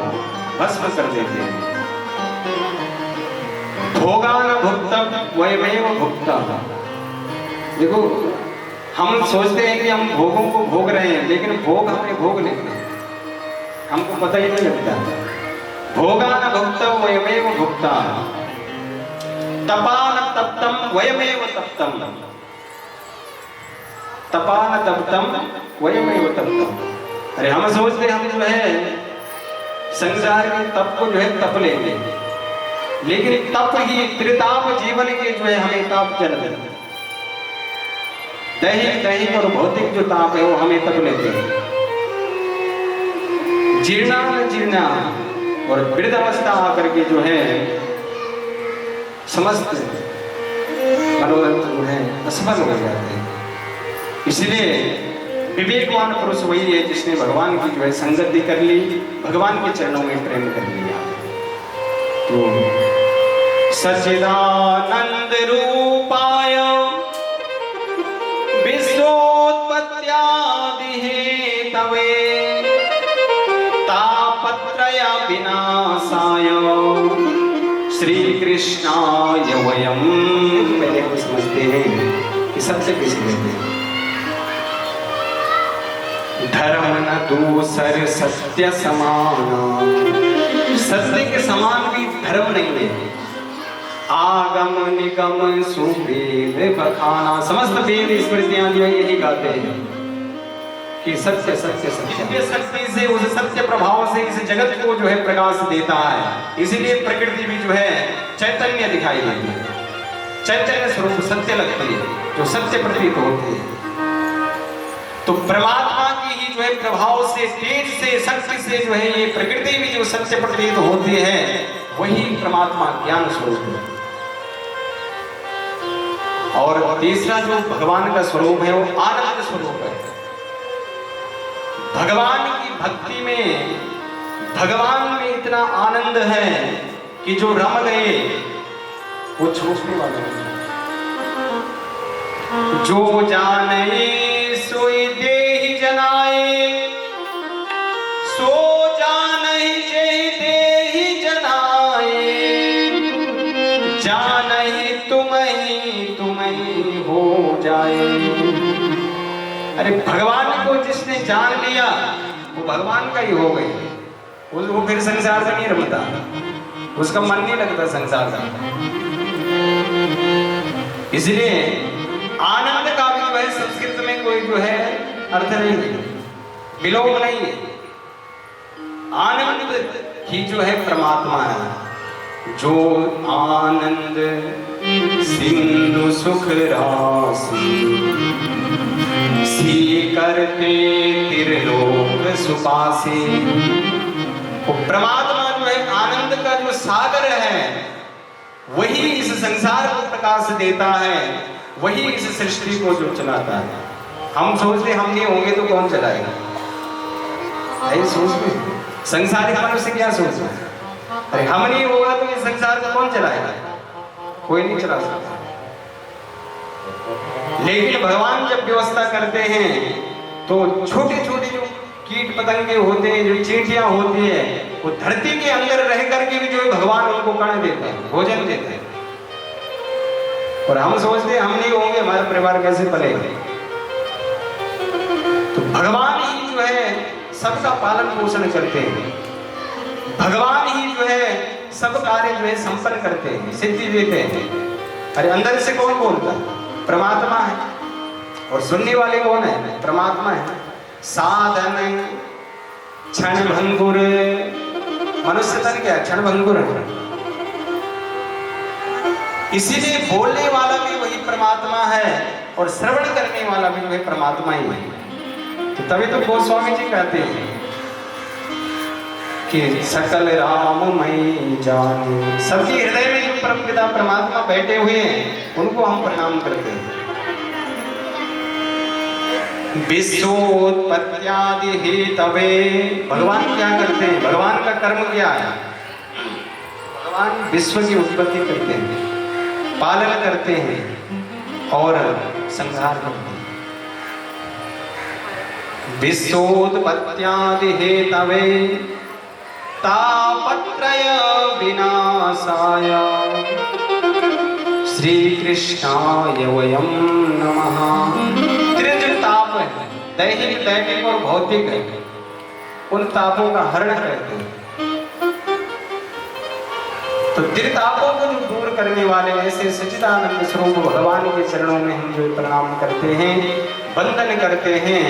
Speaker 2: भस्म कर देते हैं। भोगान भुक्तम वयमेव भुक्ता। देखो, हम सोचते हैं कि हम भोगों को भोग रहे हैं, लेकिन भोग हमें भोग लेते हैं, हमको पता ही नहीं लगता। भोगान भुक्तम वयमेव भुक्ता, तपान तप्तम वयमेव तप्तम, तपान तप्तम वयमेव तप्तम। अरे हम सोचते हम जो है संसार के तप को जो है तप लेंगे, लेकिन तप ही त्रिताप जीवन के जो है हमें ताप चल रहे हैं। दैहिक दैहिक और भौतिक जो ताप है वो हमें तप लेते हैं। जीर्णा न जीर्णा और वृद्ध अवस्था आकर के जो है समस्त मनोरथ जो है असफल हो जाते हैं। इसलिए विवेकवान पुरुष वही है जिसने भगवान की जो है संगत भी कर ली, भगवान के चरणों में प्रेम कर लिया। तो सच्चिदानंद रूपाय विश्वोत्पत्त्यादि हेतवे तापत्रय विनाशाय श्री कृष्णाय वयम। पहले हम समझते हैं कि सबसे किस लेते हैं। धर्म न दूसर सत्य समान, सत्य के समान भी धर्म नहीं है। आगम निगम सुवेद बखाना, समस्त वेद स्मृतियां जो है यही गाते हैं कि सत्य सत्य सत्य। शक्ति से, उस सत्य प्रभाव से इस जगत को जो है प्रकाश देता है। इसीलिए प्रकृति भी जो है चैतन्य दिखाई देती है, चैतन्य स्वरूप सत्य लगती है, जो सत्य प्रतीत होती है। तो परमात्मा की ही जो है प्रभाव से, तेज से, शक्ति से जो है ये प्रकृति भी जो सत्य प्रतीत होती है, वही परमात्मा ज्ञान स्वरूप है। और तीसरा जो भगवान का स्वरूप है वो आनंद स्वरूप है। भगवान की भक्ति में, भगवान में इतना आनंद है कि जो रम गए वो छोड़ने वाला नहीं। जो जाने सोई देहि जनाए, सो जानहि जेहि देहि जनाए, जानहि तुमहि हो जाए। अरे भगवान को जिसने जान लिया वो भगवान का ही हो गए, वो फिर संसार में नहीं रमता, उसका मन नहीं लगता संसार का। इसलिए आनंद का भी जो है संस्कृत में कोई जो है अर्थ नहीं है, विलोप नहीं है। आनंद ही जो है परमात्मा है। जो आनंद सिंधु सुख राशि, सी करते त्रिलोक सुपासी। वो परमात्मा जो है आनंद का जो सागर है, वही इस संसार को प्रकाश देता है, वही इस सृष्टि को जो चलाता है। हम सोचते हम नहीं होंगे तो कौन चलाएगा, यही सोचते संसारिक मनुष्य क्या सोच रहे हैं। अरे हम नहीं होगा तो इस संसार को कौन चलाएगा, कोई नहीं चला सकता। लेकिन भगवान जब व्यवस्था करते हैं तो छोटे छोटे जो कीट पतंगे होते हैं, जो चींटियां होती है, वो धरती के अंदर रह करके भी जो है भगवान उनको कण देते हैं, भोजन देते हैं। और हम सोचते हैं हम नहीं होंगे हमारा परिवार कैसे पलेगा। तो भगवान ही जो है सबका पालन पोषण करते हैं, भगवान ही जो है सब कार्य जो है संपन्न करते हैं, सिद्धि देते हैं। अरे अंदर से कौन बोलता है, परमात्मा है। और सुनने वाले कौन है, परमात्मा है। साधन क्षण भंगुर, मनुष्य तन क्या क्षण भंगुर है। इसीलिए बोलने वाला भी वही परमात्मा है और श्रवण करने वाला भी वही परमात्मा ही है। तो तभी तो गोस्वामी जी कहते हैं कि सकल राममय जाने, सबके हृदय में जो परमपिता परमात्मा बैठे हुए हैं उनको हम प्रणाम करते हैं। विश्वोत्पत्त्यादि हेतवे, भगवान क्या करते हैं, भगवान का कर्म क्या है। भगवान विश्व की उत्पत्ति करते हैं, पालन करते हैं और संहार करते हैं। विश्वोत्पत्त्यादि हेतवे तापत्रय विनाशाय श्री कृष्णाय वयम नमः। त्रिज ताप है, दैहिक दैनिक और भौतिक है, उन तापों का हरण करते हैं। तो त्रितापों को जो दूर करने वाले ऐसे सच्चिदानंद स्वरूप भगवान के चरणों में हम जो प्रणाम करते हैं, वंदन करते हैं।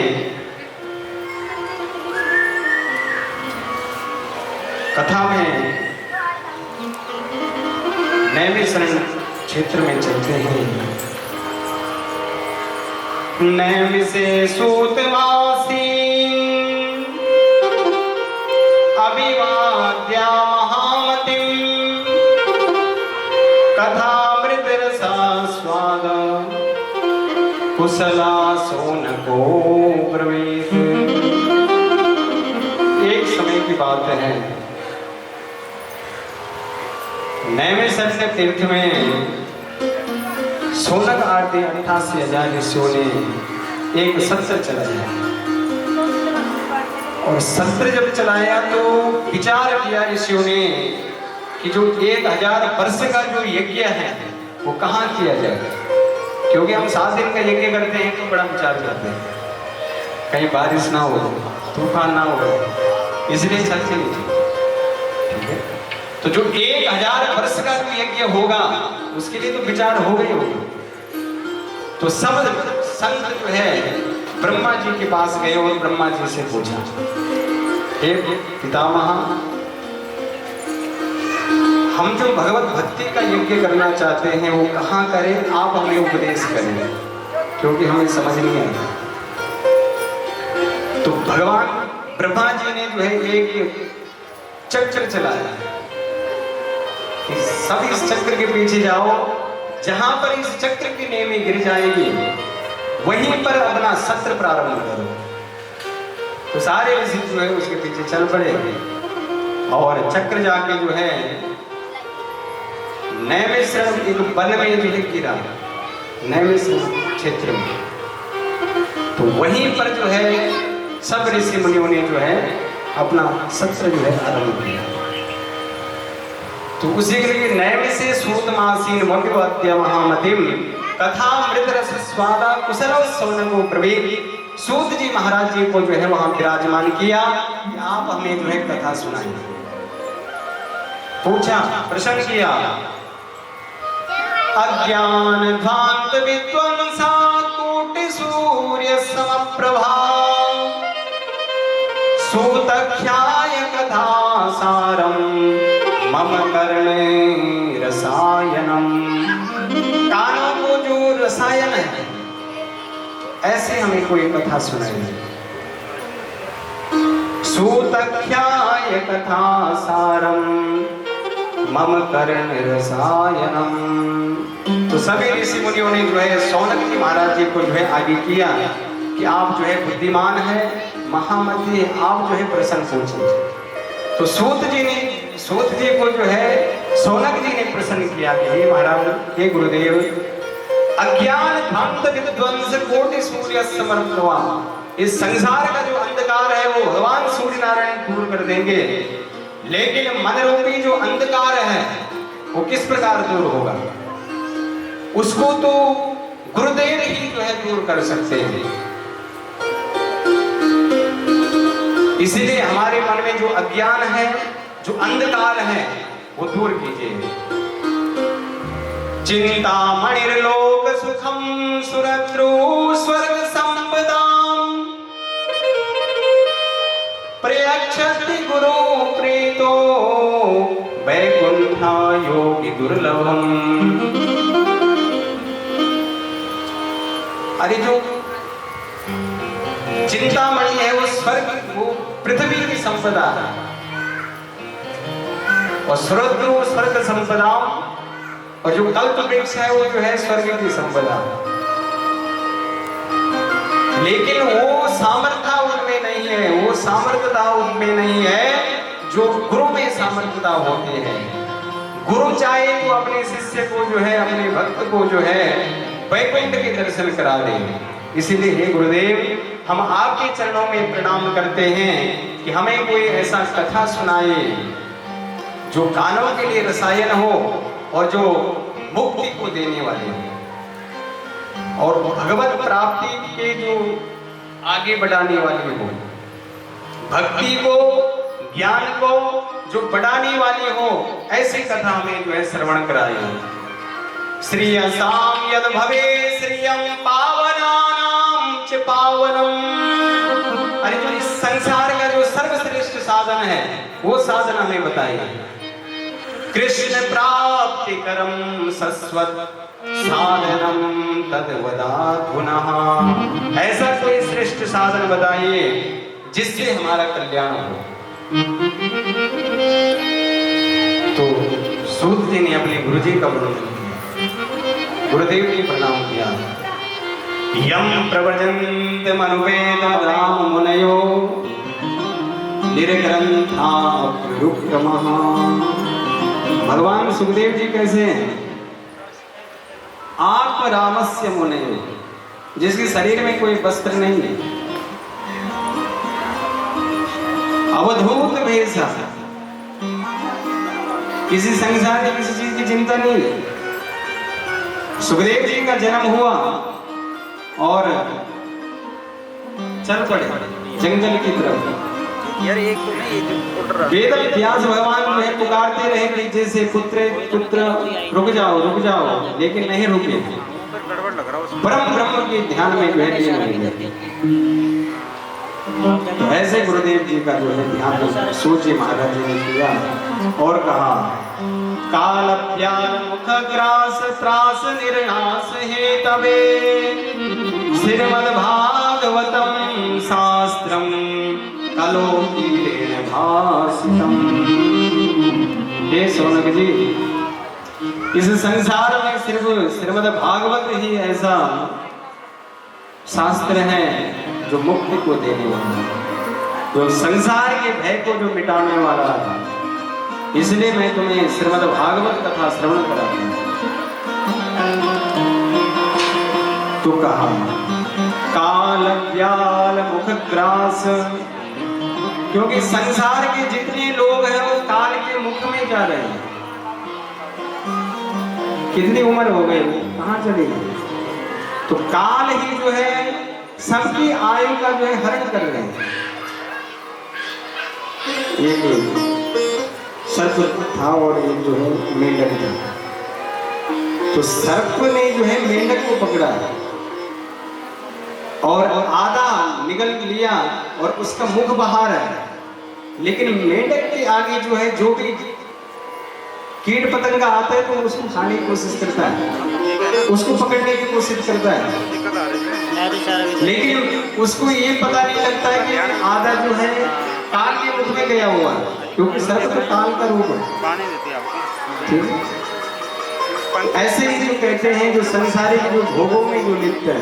Speaker 2: कथा में नैमिषारण्य क्षेत्र में चलते हैं। नैमिषे सूतवासी अभिवाद्या महामतिं कथामृत रसास्वाद कुशला सोनको ब्रवीत। एक समय की बात है, नैमिषारण्य तीर्थ में सोनक आरती 88,000 ऋषियों ने एक सत्र चलाया। और सत्र जब चलाया तो विचार किया ऋषियों ने कि जो 1000 वर्ष का जो यज्ञ है वो कहाँ किया जाए, क्योंकि हम 7 दिन का यज्ञ करते हैं तो बड़ा विचार करते हैं कहीं बारिश ना हो, तूफान ना हो, इसलिए चलते नहीं थे। ठीक है, तो जो 1000 वर्ष का जो यज्ञ होगा उसके लिए तो विचार हो गई होगा। तो सब संत जो है ब्रह्मा जी के पास गए और ब्रह्मा जी से पूछा, हे पितामह, हम जो भगवत भक्ति का यज्ञ करना चाहते हैं वो कहाँ करें, आप हमें उपदेश करें, क्योंकि हमें समझ नहीं आता। तो भगवान ब्रह्मा जी ने जो है एक चक्र चलाया कि सब इस चक्र के पीछे जाओ, जहां पर इस चक्र की नेमी गिर जाएगी वहीं पर अपना सत्र प्रारंभ करो। तो सारे ऋषि जो है उसके पीछे चल पड़े और चक्र जाके जो है नैमिषारण्य एक वन में जो है गिरा, नैमिषारण्य क्षेत्र में। तो वहीं पर जो है सब ऋषि मुनियों ने जो है अपना सत्र जो है आरंभ किया। तो उसी के लिए नैमिषे सूतमासीन मग्गवत्य महामतिम कथामृत रस स्वादा कुशल सौनको प्रवीत। सूत जी महाराज जी को जो है वहां विराजमान किया कि आप हमें जो है कथा सुनाइए। पूछा, प्रश्न किया, अज्ञान ध्वांत विद्वंसा कोटि सूर्य समप्रभा सूतख्याय कथा सारम मम कर्णे रसायनम। कानों को जो रसायन है ऐसे हमें कोई कथा सुनाइए। सूतख्याय कथा सारम मम कर्ण रसायनम। तो सभी ऋषि मुनियों ने जो है सौनक जी महाराज जी को जो है आगे किया कि आप जो है बुद्धिमान है, महामती है, आप जो है प्रश्न पूछिए। तो सूत जी को जो है सौनक जी ने प्रश्न किया कि हे महाराज, हे गुरुदेव, अज्ञान ध्वंत विध्वंस कोटि सूर्य समर्पवा। इस संसार का जो अंधकार है वो भगवान सूर्य नारायण दूर कर देंगे, लेकिन मन रूपी जो अंधकार है वो किस प्रकार दूर होगा, उसको तो गुरुदेव ही जो है दूर कर सकते हैं। इसीलिए हमारे मन में जो अज्ञान है, जो अंधकार है, वो दूर कीजिए। चिंता मणिर्लोक सुखम सुरद्रु स्वर्ग संपदाम प्रयक्षति गुरु प्रीतो वैकुंठा योगी दुर्लभम। अरे जो चिंतामणि है वो स्वर्ग, वो पृथ्वी की संपदा है, और सुरद्रु स्वर्ग संपदा, और जो कल्प वृक्ष है वो जो है स्वर्ग की संपदा। लेकिन वो सामर्थ्य उनमें नहीं है, वो सामर्थ्यता उनमें नहीं है जो गुरु में सामर्थ्यता होती है। गुरु चाहे तो अपने शिष्य को जो है, अपने भक्त को जो है वैकुंठ के दर्शन करा दे। इसीलिए हे गुरुदेव, हम आपके चरणों में प्रणाम करते हैं कि हमें कोई ऐसा कथा सुनाए जो कानों के लिए रसायन हो और जो मुक्ति को देने वाले हो और भगवत प्राप्ति के जो आगे बढ़ाने वाली हो, भक्ति को, ज्ञान को जो बढ़ाने वाली हो, ऐसी कथा हमें जो है श्रवण कराए। श्रीयसाम यद भवे श्रियं पावनानां च पावनम। अरे जो इस संसार का जो सर्वश्रेष्ठ साधन है वो साधन हमें बताइए। कृष्ण प्राप्ति करम सस्वत साधनम तद्वदात पुनः। ऐसा कोई श्रेष्ठ साधन बताइए जिससे हमारा कल्याण हो। तो सूत जी ने अपने गुरुजी का वर्णन गुरुदेव जी प्रणाम किया। यम प्रव्रजन्त मनुपेत राम मुनयो निर्ग्रंथाप्युक्तमः। भगवान सुखदेव जी कैसे हैं? आप रामस्य मुनयो, जिसके शरीर में कोई वस्त्र नहीं है, अवधूत भेषा, किसी संसार की किसी चीज की चिंता नहीं है। सुखदेव जी का जन्म हुआ और चल पड़े जंगल की तरफ। वेद व्यास भगवान में पुकारते रहे कि जैसे पुत्र पुत्र रुक जाओ, लेकिन नहीं रुके। परम ब्रह्म के ध्यान में बैठे नहीं। तो ऐसे गुरुदेव जी का जो है ध्यान सूर्य महाराज जी ने किया और कहा काल प्यार मुख ग्रास त्रास निर्नाश है तबे श्रीमद् भागवतम शास्त्रम कलो भाषितम। हे सोनक जी, इस संसार में सिर्फ श्रीमद् भागवत ही ऐसा शास्त्र है जो मुक्ति को देने वाला है, जो संसार के भय को जो मिटाने वाला है। इसलिए मैं तुम्हें श्रीमद् भागवत कथा श्रवण कराता हूं। तो कहा काल व्याल मुख ग्रास, क्योंकि संसार के जितने लोग हैं वो काल के मुख में जा रहे हैं। कितनी उम्र हो गई, कहां चले गए? तो काल ही जो है सबकी आयु का जो है हरण कर रहे हैं। एक सर्प था और एक जो है मेंढक था। तो सर्प ने जो है मेंढक को पकड़ा और आधा निगल लिया और उसका मुख बाहर है, लेकिन मेंढक के आगे जो है जो भी कीट पतंगा आता है तो उसको खाने की कोशिश करता है, उसको पकड़ने की कोशिश करता है, लेकिन उसको ये पता नहीं लगता है कि आधा जो है काल के मुख में गया हुआ है, क्योंकि सर्प तो काल का रूप है। ठीक है? ऐसे ही जो कहते हैं जो संसारिक जो भोगों में जो लिप्त है,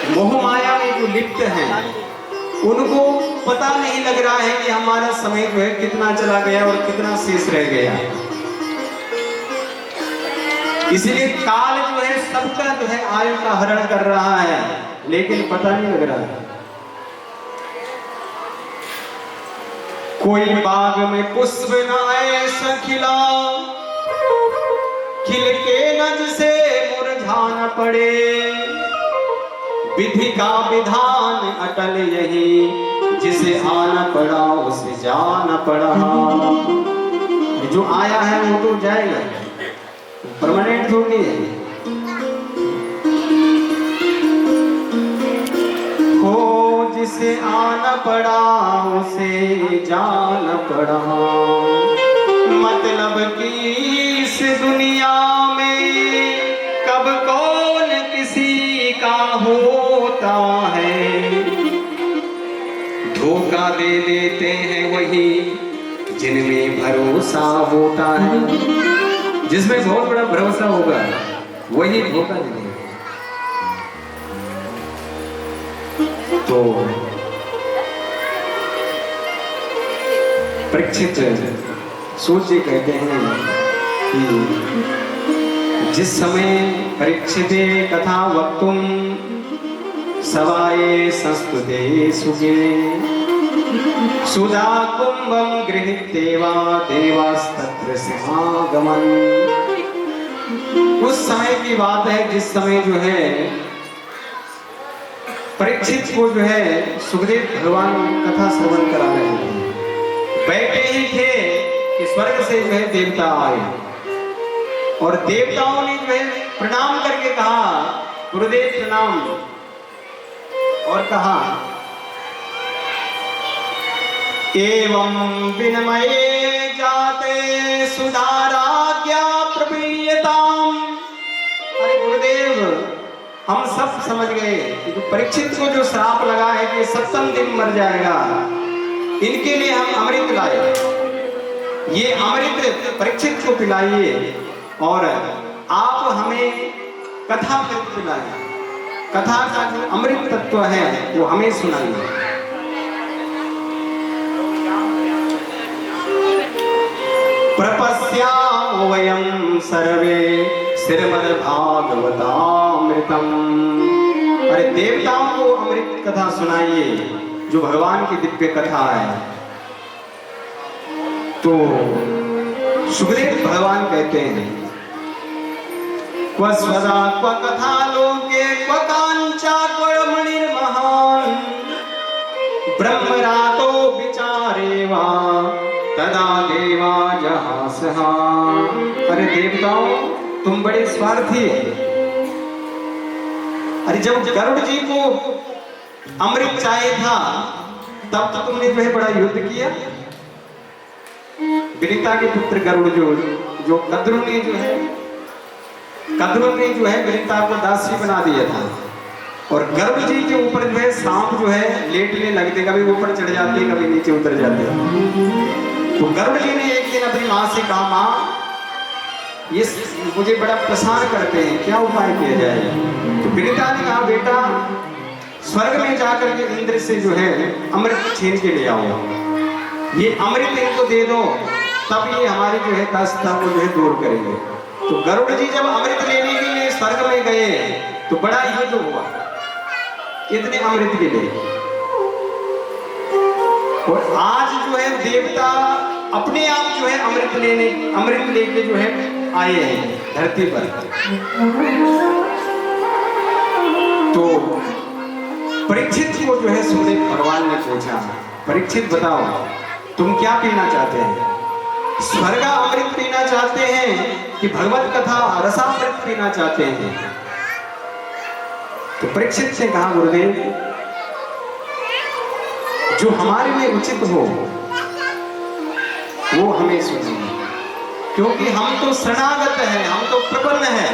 Speaker 2: मोह माया में जो लिप्त हैं, उनको पता नहीं लग रहा है कि हमारा समय जो है कितना चला गया और कितना शेष रह गया। इसलिए काल जो है सबका जो है आयु का हरण कर रहा है, लेकिन पता नहीं लग रहा है। कोई बाग में पुष्प न ऐसा खिला, खिल के नज से मुरझा न पड़े, विधि का विधान अटल यही, जिसे आना पड़ा उसे जाना पड़ा। जो आया है वो तो जाएगा, परमानेंट थोड़ी है। हो जिसे आना पड़ा उसे जाना पड़ा, मतलब कि इस दुनिया में कब कौन किसी का होता है। धोखा दे देते हैं वही जिनमें भरोसा होता है, जिसमें बहुत बड़ा भरोसा होगा वही धोखा देगा। तो परीक्षित सूर्य कहते हैं कि जिस समय परीक्षित कथा वक्तुम सवाये संस्तुते सुगे, सुधा कुंभम गृहीत्वा देवास्तत्र समागमन। उस समय की बात है जिस समय जो है परीक्षित को जो है सुखदेव भगवान कथा श्रवण करा रहे हैं। बैठे ही थे कि स्वर्ग से जो है देवता आए और देवताओं ने जो है प्रणाम करके कहा गुरुदेव प्रणाम, और कहा एवं विनमये जाते सुधाराज्ञा प्रपीयताम। अरे गुरुदेव, हम सब समझ गए कि जो परीक्षित को जो श्राप लगा है कि 7वें दिन मर जाएगा, इनके लिए हम अमृत लाए। ये अमृत परीक्षित को पिलाइए और आप हमें कथा सुनाइए, कथा का जो अमृत तत्व है वो हमें सुनाइए। प्रपश्यामो वयं सर्वे श्रीमद्भागवतामृतम्। अरे देवताओं को अमृत कथा सुनाइए जो भगवान की दिव्य कथा है। तो सुखदेव भगवान कहते हैं क्व स्वदा क्व कथा लोके क्व कांचा क्व मणिर्महान् ब्रह्मरातो विचारे वा तदा देवा जहासहा। अरे देवताओं तुम बड़े स्वार्थी। अरे जब गरुड़ जी को अमृत चाहिए था तब तो तुमने जो है बड़ा युद्ध किया। विनीता के पुत्र गरुड़ जो कद्रु ने जो है विनीता को दासी बना दिया था। और गरुड़ जी के ऊपर जो है सांप जो है लेटने लगते, कभी ऊपर चढ़ जाते कभी नीचे उतर जाते। तो गरुड़ जी ने एक दिन अपनी माँ से कहा, माँ ये मुझे बड़ा परेशान करते हैं, क्या उपाय किया जाए। तो विनीता ने कहा, बेटा स्वर्ग में जाकर के इंद्र से जो है अमृत छीन के ले आओ, ये अमृत इनको दे दो, तब ये हमारी जो है कष्ट को जो है दूर करेंगे। तो गरुड़ जी जब अमृत लेने के लिए स्वर्ग में गए तो बड़ा युद्ध हुआ इतने अमृत के लिए। और आज जो है देवता अपने आप जो है अमृत लेके जो है आए हैं धरती पर। तो परीक्षित को जो है सुखदेव भगवान ने पूछा, परीक्षित बताओ तुम क्या पीना चाहते हैं, स्वर्ग अमृत पीना चाहते हैं कि भगवत कथा रसामृत पीना चाहते हैं। तो परीक्षित से कहा, गुरुदेव जो हमारे लिए उचित हो वो हमें सुनिए, क्योंकि हम तो शरणागत हैं, हम तो प्रपन्न हैं।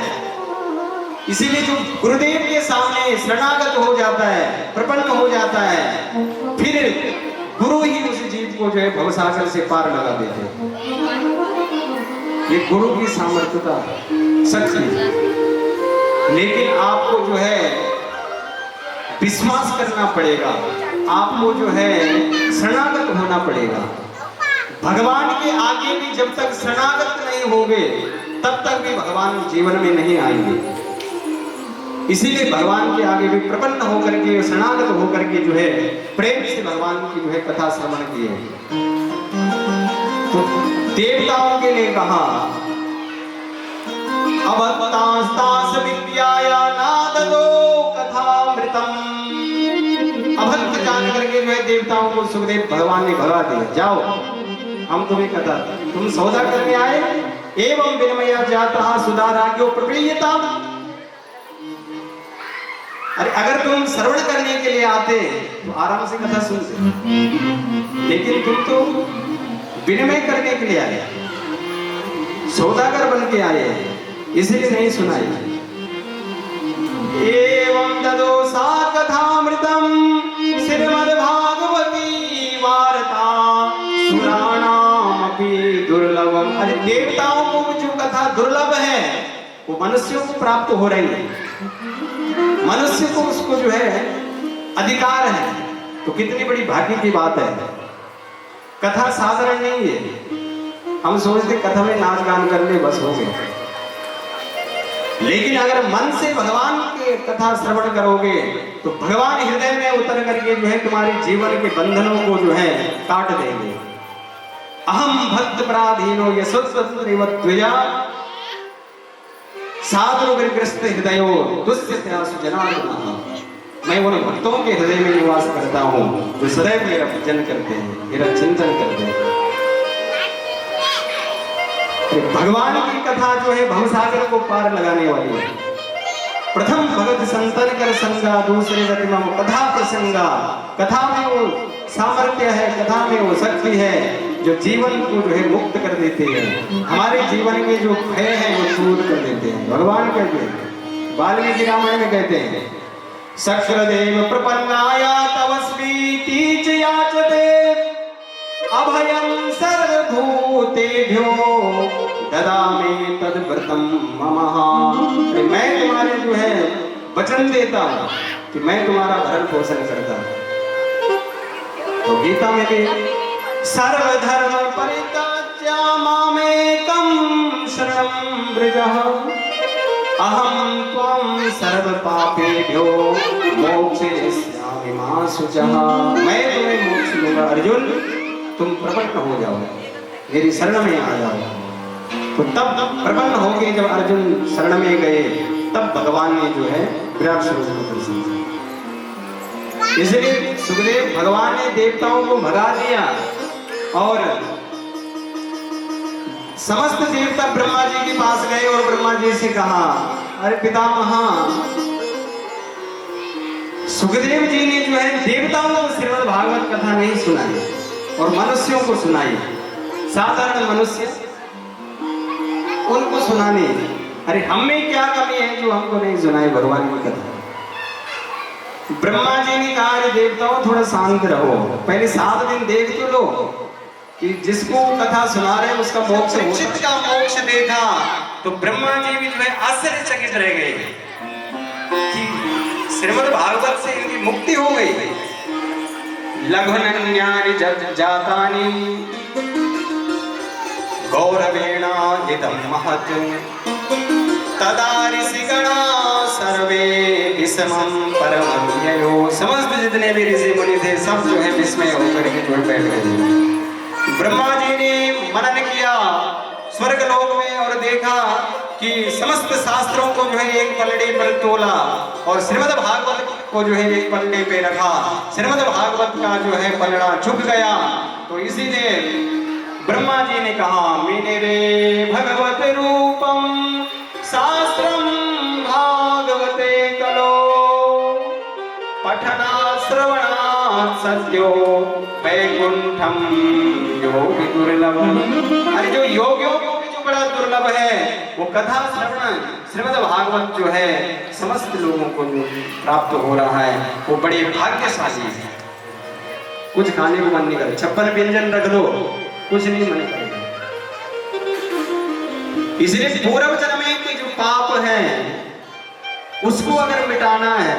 Speaker 2: इसीलिए जो गुरुदेव के सामने शरणागत हो जाता है, प्रपन्न हो जाता है, फिर गुरु ही उस जीव को जो है भवसागर से पार लगा देते हैं। ये गुरु की सामर्थ्यता शक्ति। लेकिन आपको जो है विश्वास करना पड़ेगा, आपको जो है शरणागत होना पड़ेगा। भगवान के आगे भी जब तक शरणागत नहीं होंगे तब तक भी भगवान जीवन में नहीं आएंगे। इसीलिए भगवान के आगे भी प्रपन्न होकर के शरणागत होकर के जो है प्रेम से भगवान की जो है कथा श्रवण किए। तो देवताओं के लिए कहा, अभक्तास्तास विद्याया नाददो कथामृतम्। अभक्त जान करके जो है देवताओं को सुखदेव भगवान ने भगा दिया, जाओ हम तुम्हें कथा, तुम सौदा करने आए, एवं विनिमया जाता सुधाराग्यो प्रप्रियता। अरे अगर तुम श्रवण करने के लिए आते तो आराम से कथा सुनते, लेकिन तुम तो विनिमय करने के लिए आए, सौदागर बन के आए, इसलिए नहीं सुनाई। एवं ददो सा कथामृतम श्रीमद्भागवती वार्ता सुराणामपि दुर्लभम। अरे देवताओं को जो कथा दुर्लभ है वो मनुष्यों को प्राप्त हो रही है, मनुष्य को उसको जो है अधिकार है। तो कितनी बड़ी भाग्य की बात है। कथा साधारण नहीं है। हम सोचते कथा में नाच गान कर ले बस हो गए, लेकिन अगर मन से भगवान के कथा श्रवण करोगे तो भगवान हृदय में उतर करके जो है तुम्हारे जीवन के बंधनों को जो है काट देंगे। अहम भक्त पराधीनो यशस्वत्रिवद्विजा साधुग्रस्त हृदयो दुष्यत्यासु जनार्दनः। मैं उन भक्तों के हृदय में निवास करता हूँ जो सदैव मेरा भजन करते हैं, मेरा चिंतन करते हैं। भगवान की कथा जो है भवसागर को पार लगाने वाली है। प्रथम भगत संतन कर संगा, दूसरे रतिमम कथा प्रसंगा। कथा में वो सामर्थ्य है, कथा में वो शक्ति है जो जीवन को जो है मुक्त कर देते हैं। हमारे जीवन में जो भय है वो दूर कर देते हैं। भगवान कहते हैं, वाल्मीकि रामायण में कहते हैं, शक्रदेव प्रपन्नाया तवस्वीति च याचते अभयं सर्वभूतेभ्यो ददामि तद्व्रतम ममः। अरे मैं तुम्हारे जो है वचन देता हूँ कि मैं तुम्हारा भरण पोषण करता हूँ। तो गीता में भी सर्वधर्म परित्याज्य मामेकं शरणं व्रज अहं त्वां सर्वपापेभ्यो मोक्षयिष्यामि मा शुचः। मैं तुम्हें मोक्ष दूंगा अर्जुन, तुम प्रपन्न हो जाओ, मेरी शरण में आ जाओ। तो तब प्रपन्न हो गए, जब अर्जुन शरण में गए तब भगवान ने जो है विराट स्वरूप को दर्शन दिया। इसलिए सुखदेव भगवान ने देवताओं को भगा दिया और समस्त देवता ब्रह्मा जी के पास गए और ब्रह्मा जी से कहा, अरे पितामह, सुखदेव जी ने जो है देवताओं को श्रीमद् भागवत कथा नहीं सुनाई और मनुष्यों को सुनाई। साधारण मनुष्य उनको सुनाने, अरे हम में क्या कमी है जो हमको नहीं सुनाई भगवान की कथा। ब्रह्मा जी ने कहा, अरे देवताओं थोड़ा शांत रहो, पहले 7 दिन देख तो लो कि जिसको कथा सुना रहे हैं उसका मोक्ष चित्त का मोक्ष देखा तो ब्रह्मा जी भी जो है आश्चर्यचकित रह गए कि श्रीमद् भागवत से इनकी मुक्ति हो गई। लघुनन्यानि जातानि गौरवेण इदं महत् तदा ऋषिगणा सर्वे विस्मं परमन्ययो। समस्त जितने भी ऋषि मुनि थे सब जो है विस्मय होकर के जुड़ बैठ गए। ब्रह्मा जी ने मनन किया स्वर्ग लोक में और देखा कि समस्त शास्त्रों को जो है एक पलड़े पर तोला और श्रीमद् भागवत को जो है एक पलड़े पे रखा। श्रीमद् भागवत का जो है पलड़ा झुक गया। तो इसीलिए ब्रह्मा जी ने कहा, मेने रे भगवत रूपम शास्त्रम भागवते कलो पठना श्रवणात् सद्यो वैकुंठम योगी दुर्लभ। अरे जो योगियों को भी जो बड़ा दुर्लभ है वो कथा श्रवण श्रीमद् भागवत जो है समस्त लोगों को जो प्राप्त हो रहा है वो बड़े भाग्यशाली है। कुछ खाने को मन नहीं करे, 56 व्यंजन रख लो, कुछ नहीं मन करेगा। इसलिए पूर्व जन्म के जो पाप है उसको अगर मिटाना है,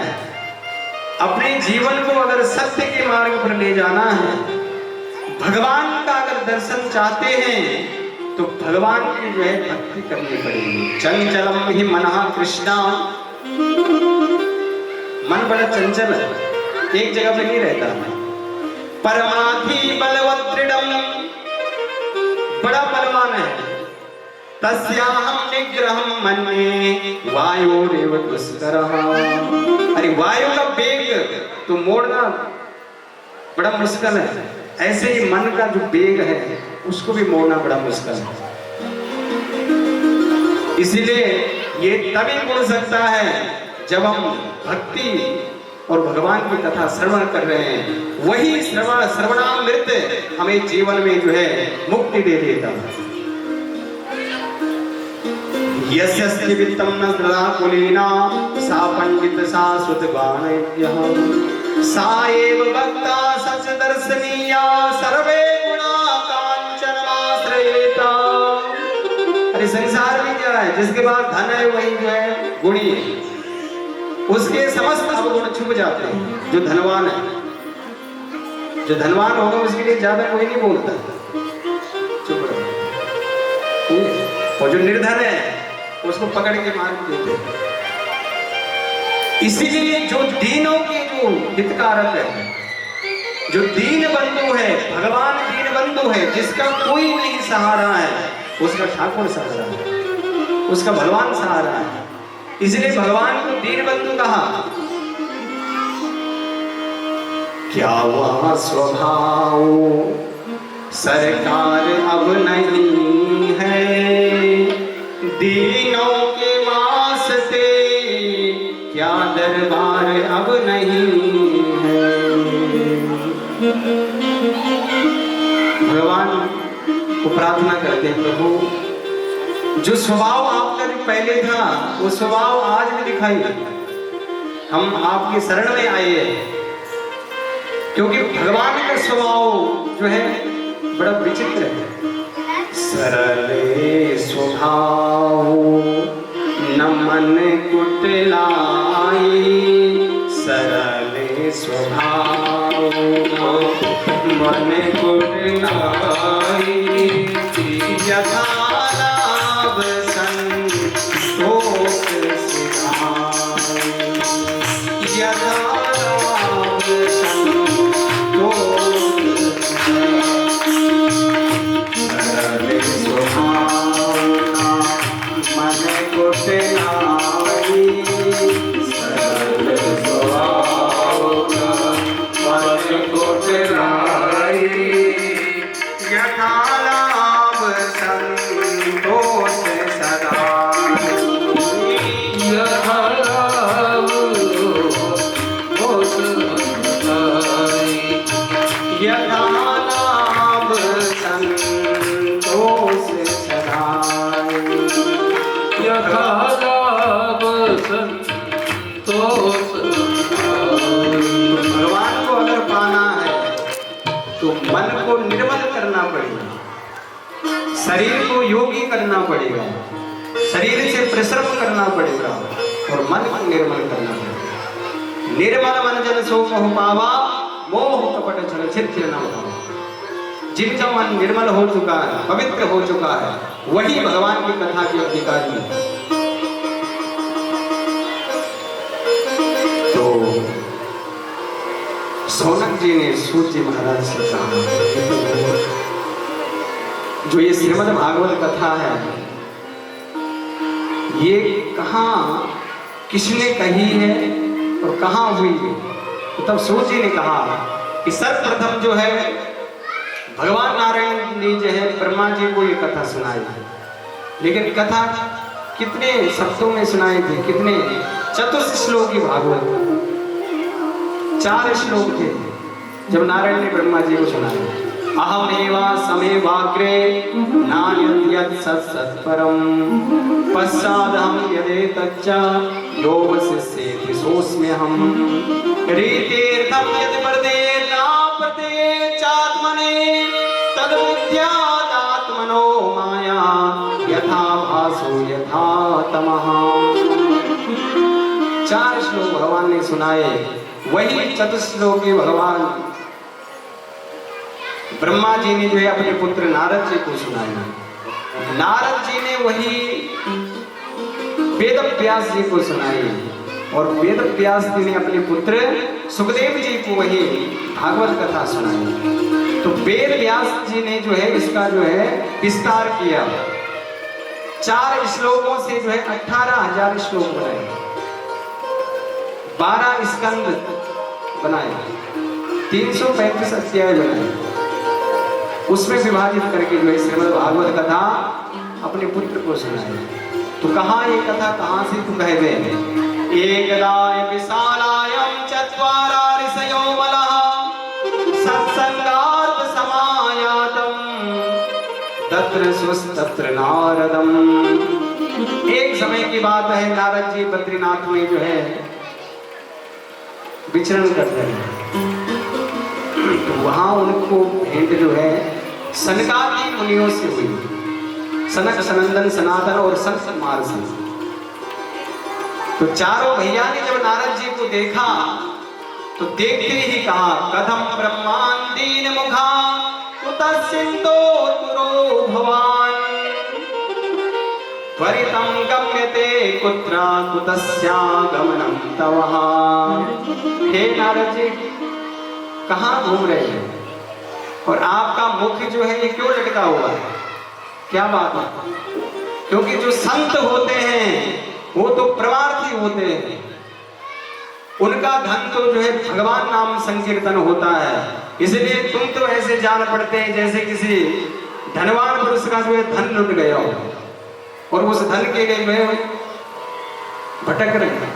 Speaker 2: अपने जीवन को अगर सत्य के मार्ग पर ले जाना है, भगवान का अगर दर्शन चाहते हैं तो भगवान की जो है भक्ति करनी पड़ेगी। चंचलम ही मनः कृष्णा, मन बड़ा चंचल है, एक जगह पे नहीं रहता। परमाधि बलवदृढ़म, बड़ा बलवान है। तस्याहं निग्रहं मन्ये वायोरेव दुष्करः। अरे वायु का वेग तो मोड़ना बड़ा मुश्किल है, ऐसे ही मन का जो वेग है उसको भी मोड़ना बड़ा मुश्किल है। इसीलिए ये तभी मुड़ सकता है जब हम भक्ति और भगवान की कथा श्रवण कर रहे हैं। वही श्रवणामृत हमें जीवन में जो है मुक्ति दे देता है। यस्यस्ति वित्तं न कुलीना सा पंडित शाश्वत गानयः सा एव भक्ता सचदर्शनीया सर्वे गुणा कांचनमाश्रयेता। अरे संसार में क्या है, जिसके पास धन है वही जो है गुणी है, उसके समस्त अवगुण छुप जाते हैं। जो धनवान है, जो धनवान होगा उसके लिए ज्यादा कोई नहीं बोलता, चुप रहो। और जो निर्धन है उसको पकड़ के मार देते। इसीलिए जो दीनों के जो हितकारक है, जो दीन बंधु है, भगवान दीन बंधु है, जिसका कोई नहीं सहारा है उसका ठाकुर सहारा है, उसका भगवान सहारा है। इसलिए भगवान को दीन बंधु कहा। क्या वह स्वभाव सरकार अब नहीं है, दीनों के वास्ते क्या दरबार अब नहीं है। भगवान को प्रार्थना करते हैं, प्रभु जो स्वभाव आपका जो पहले था वो स्वभाव आज भी दिखाई। हम आपकी शरण में आए हैं क्योंकि भगवान का स्वभाव जो है बड़ा विचित्र है। सरले स्वभाव न मन कुटिलाई, सरले स्वभाव मन कुटिलाई, यथा लाभ संतोष सिधाई, यथा लाभ संतोष सरले स्वभावना मन कुटिलाई, सरले स्वभावना मन कुटिलाई, यथा लाभ संतोष सदाई,
Speaker 3: यथा लाभ सदाई,
Speaker 2: यथा लाभ संतोष सदाई,
Speaker 3: यथा लाभ संतोष सदाई।
Speaker 2: भगवान को अगर पाना है तो मन को निर्मल करना पड़ेगा, शरीर को योगी करना पड़ेगा, शरीर से परिश्रम करना पड़ेगा और मन को निर्मल करना पड़ेगा। निर्मल मन जन सो मोह पावा, मोह कपट छल छिद्र न भावा। जिनका मन निर्मल हो चुका है, पवित्र हो चुका है, वही भगवान की कथा के अधिकारी है। तो सौनक जी ने सूत जी महाराज से कहा, जो ये श्रीमद् भागवत कथा है, ये कहाँ किसने कही है और कहाँ हुई है? तो तब सूत जी ने कहा कि सर्वप्रथम जो है भगवान नारायण ने जो है ब्रह्मा जी को ये कथा सुनाई है। लेकिन कथा कितने शब्दों में सुनाई थी? कितने? चतुर्थ श्लोक की भागवत, 4 श्लोक थे जब नारायण ने ब्रह्मा जी को सुनाया। अहमेवा समेवाग्रे नान्यत् सत्सत्परम पश्चादहं यदेतच्च योगशिष्येति सोऽस्म्यहम् रीतेऽर्थं यदि वर्धेनापते चात्मने तद्विद्यादात्मनो माया यथा भासो यथा तमः। 4 श्लोक भगवान ने सुनाए, वही चतुश्लोकी भगवान ब्रह्मा जी ने जो है अपने पुत्र नारद जी को सुनाया। नारद जी ने वही वेद व्यास जी को सुनाई और वेद व्यास जी ने अपने पुत्र सुखदेव जी को वही भागवत कथा सुनाई। तो वेद व्यास जी ने जो है इसका जो है विस्तार किया। 4 श्लोकों से जो है 18,000 श्लोक बनाए, 12 स्कंद बनाए, 335 अध्याय बनाए। उसमें विभाजित करके जो है श्रीमद् भागवत कथा अपने पुत्र को सुनाई। तो कहाँ ये कथा कहाँ से तू कह दे? एकदा विशालायं चत्वारा ऋषयो मलः सत्संगार्थ समायातम् तत्र सुस्तत्र नारदम्। एक समय की बात है, नारद जी बद्रीनाथ में जो है विचरण करते हैं। तो वहां उनको भेंट जो है सनकादि मुनियों से हुई, सनक सनंदन सनातन और संत कुमार से। तो चारों भैया ने जब नारद जी को देखा तो देखते ही कहा, कथम ब्रह्मांडीन मुखा कुतस्सिंतो तुरो भवान त्वरितं गम्यते कुत्र कुतस्यागमनं तवः। हे नारद जी, कहाँ घूम रहे हैं और आपका मुख जो है ये क्यों लटका हुआ है? क्या बात है? क्योंकि जो संत होते हैं वो तो परमार्थी होते हैं, उनका धन तो जो है भगवान नाम संकीर्तन होता है। इसलिए तुम तो ऐसे जान पड़ते हैं जैसे किसी धनवान पुरुष का जो है धन लुट गया हो और उस धन के लिए में भटक रहे हैं।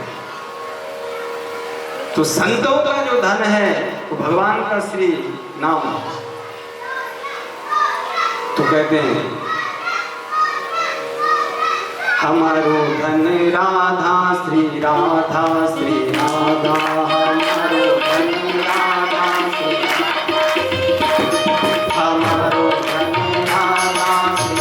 Speaker 2: तो संतों का जो धन है वो भगवान का श्री नाम है। तो कहते हैं, हमारो धन राधा श्री राधा श्री राधा, हमारो धन राधा श्री राधा, हमारो धन राधा श्री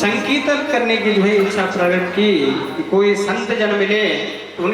Speaker 2: संकीर्तन करने की जो है इच्छा प्रकट की कि कोई संत जन मिले तो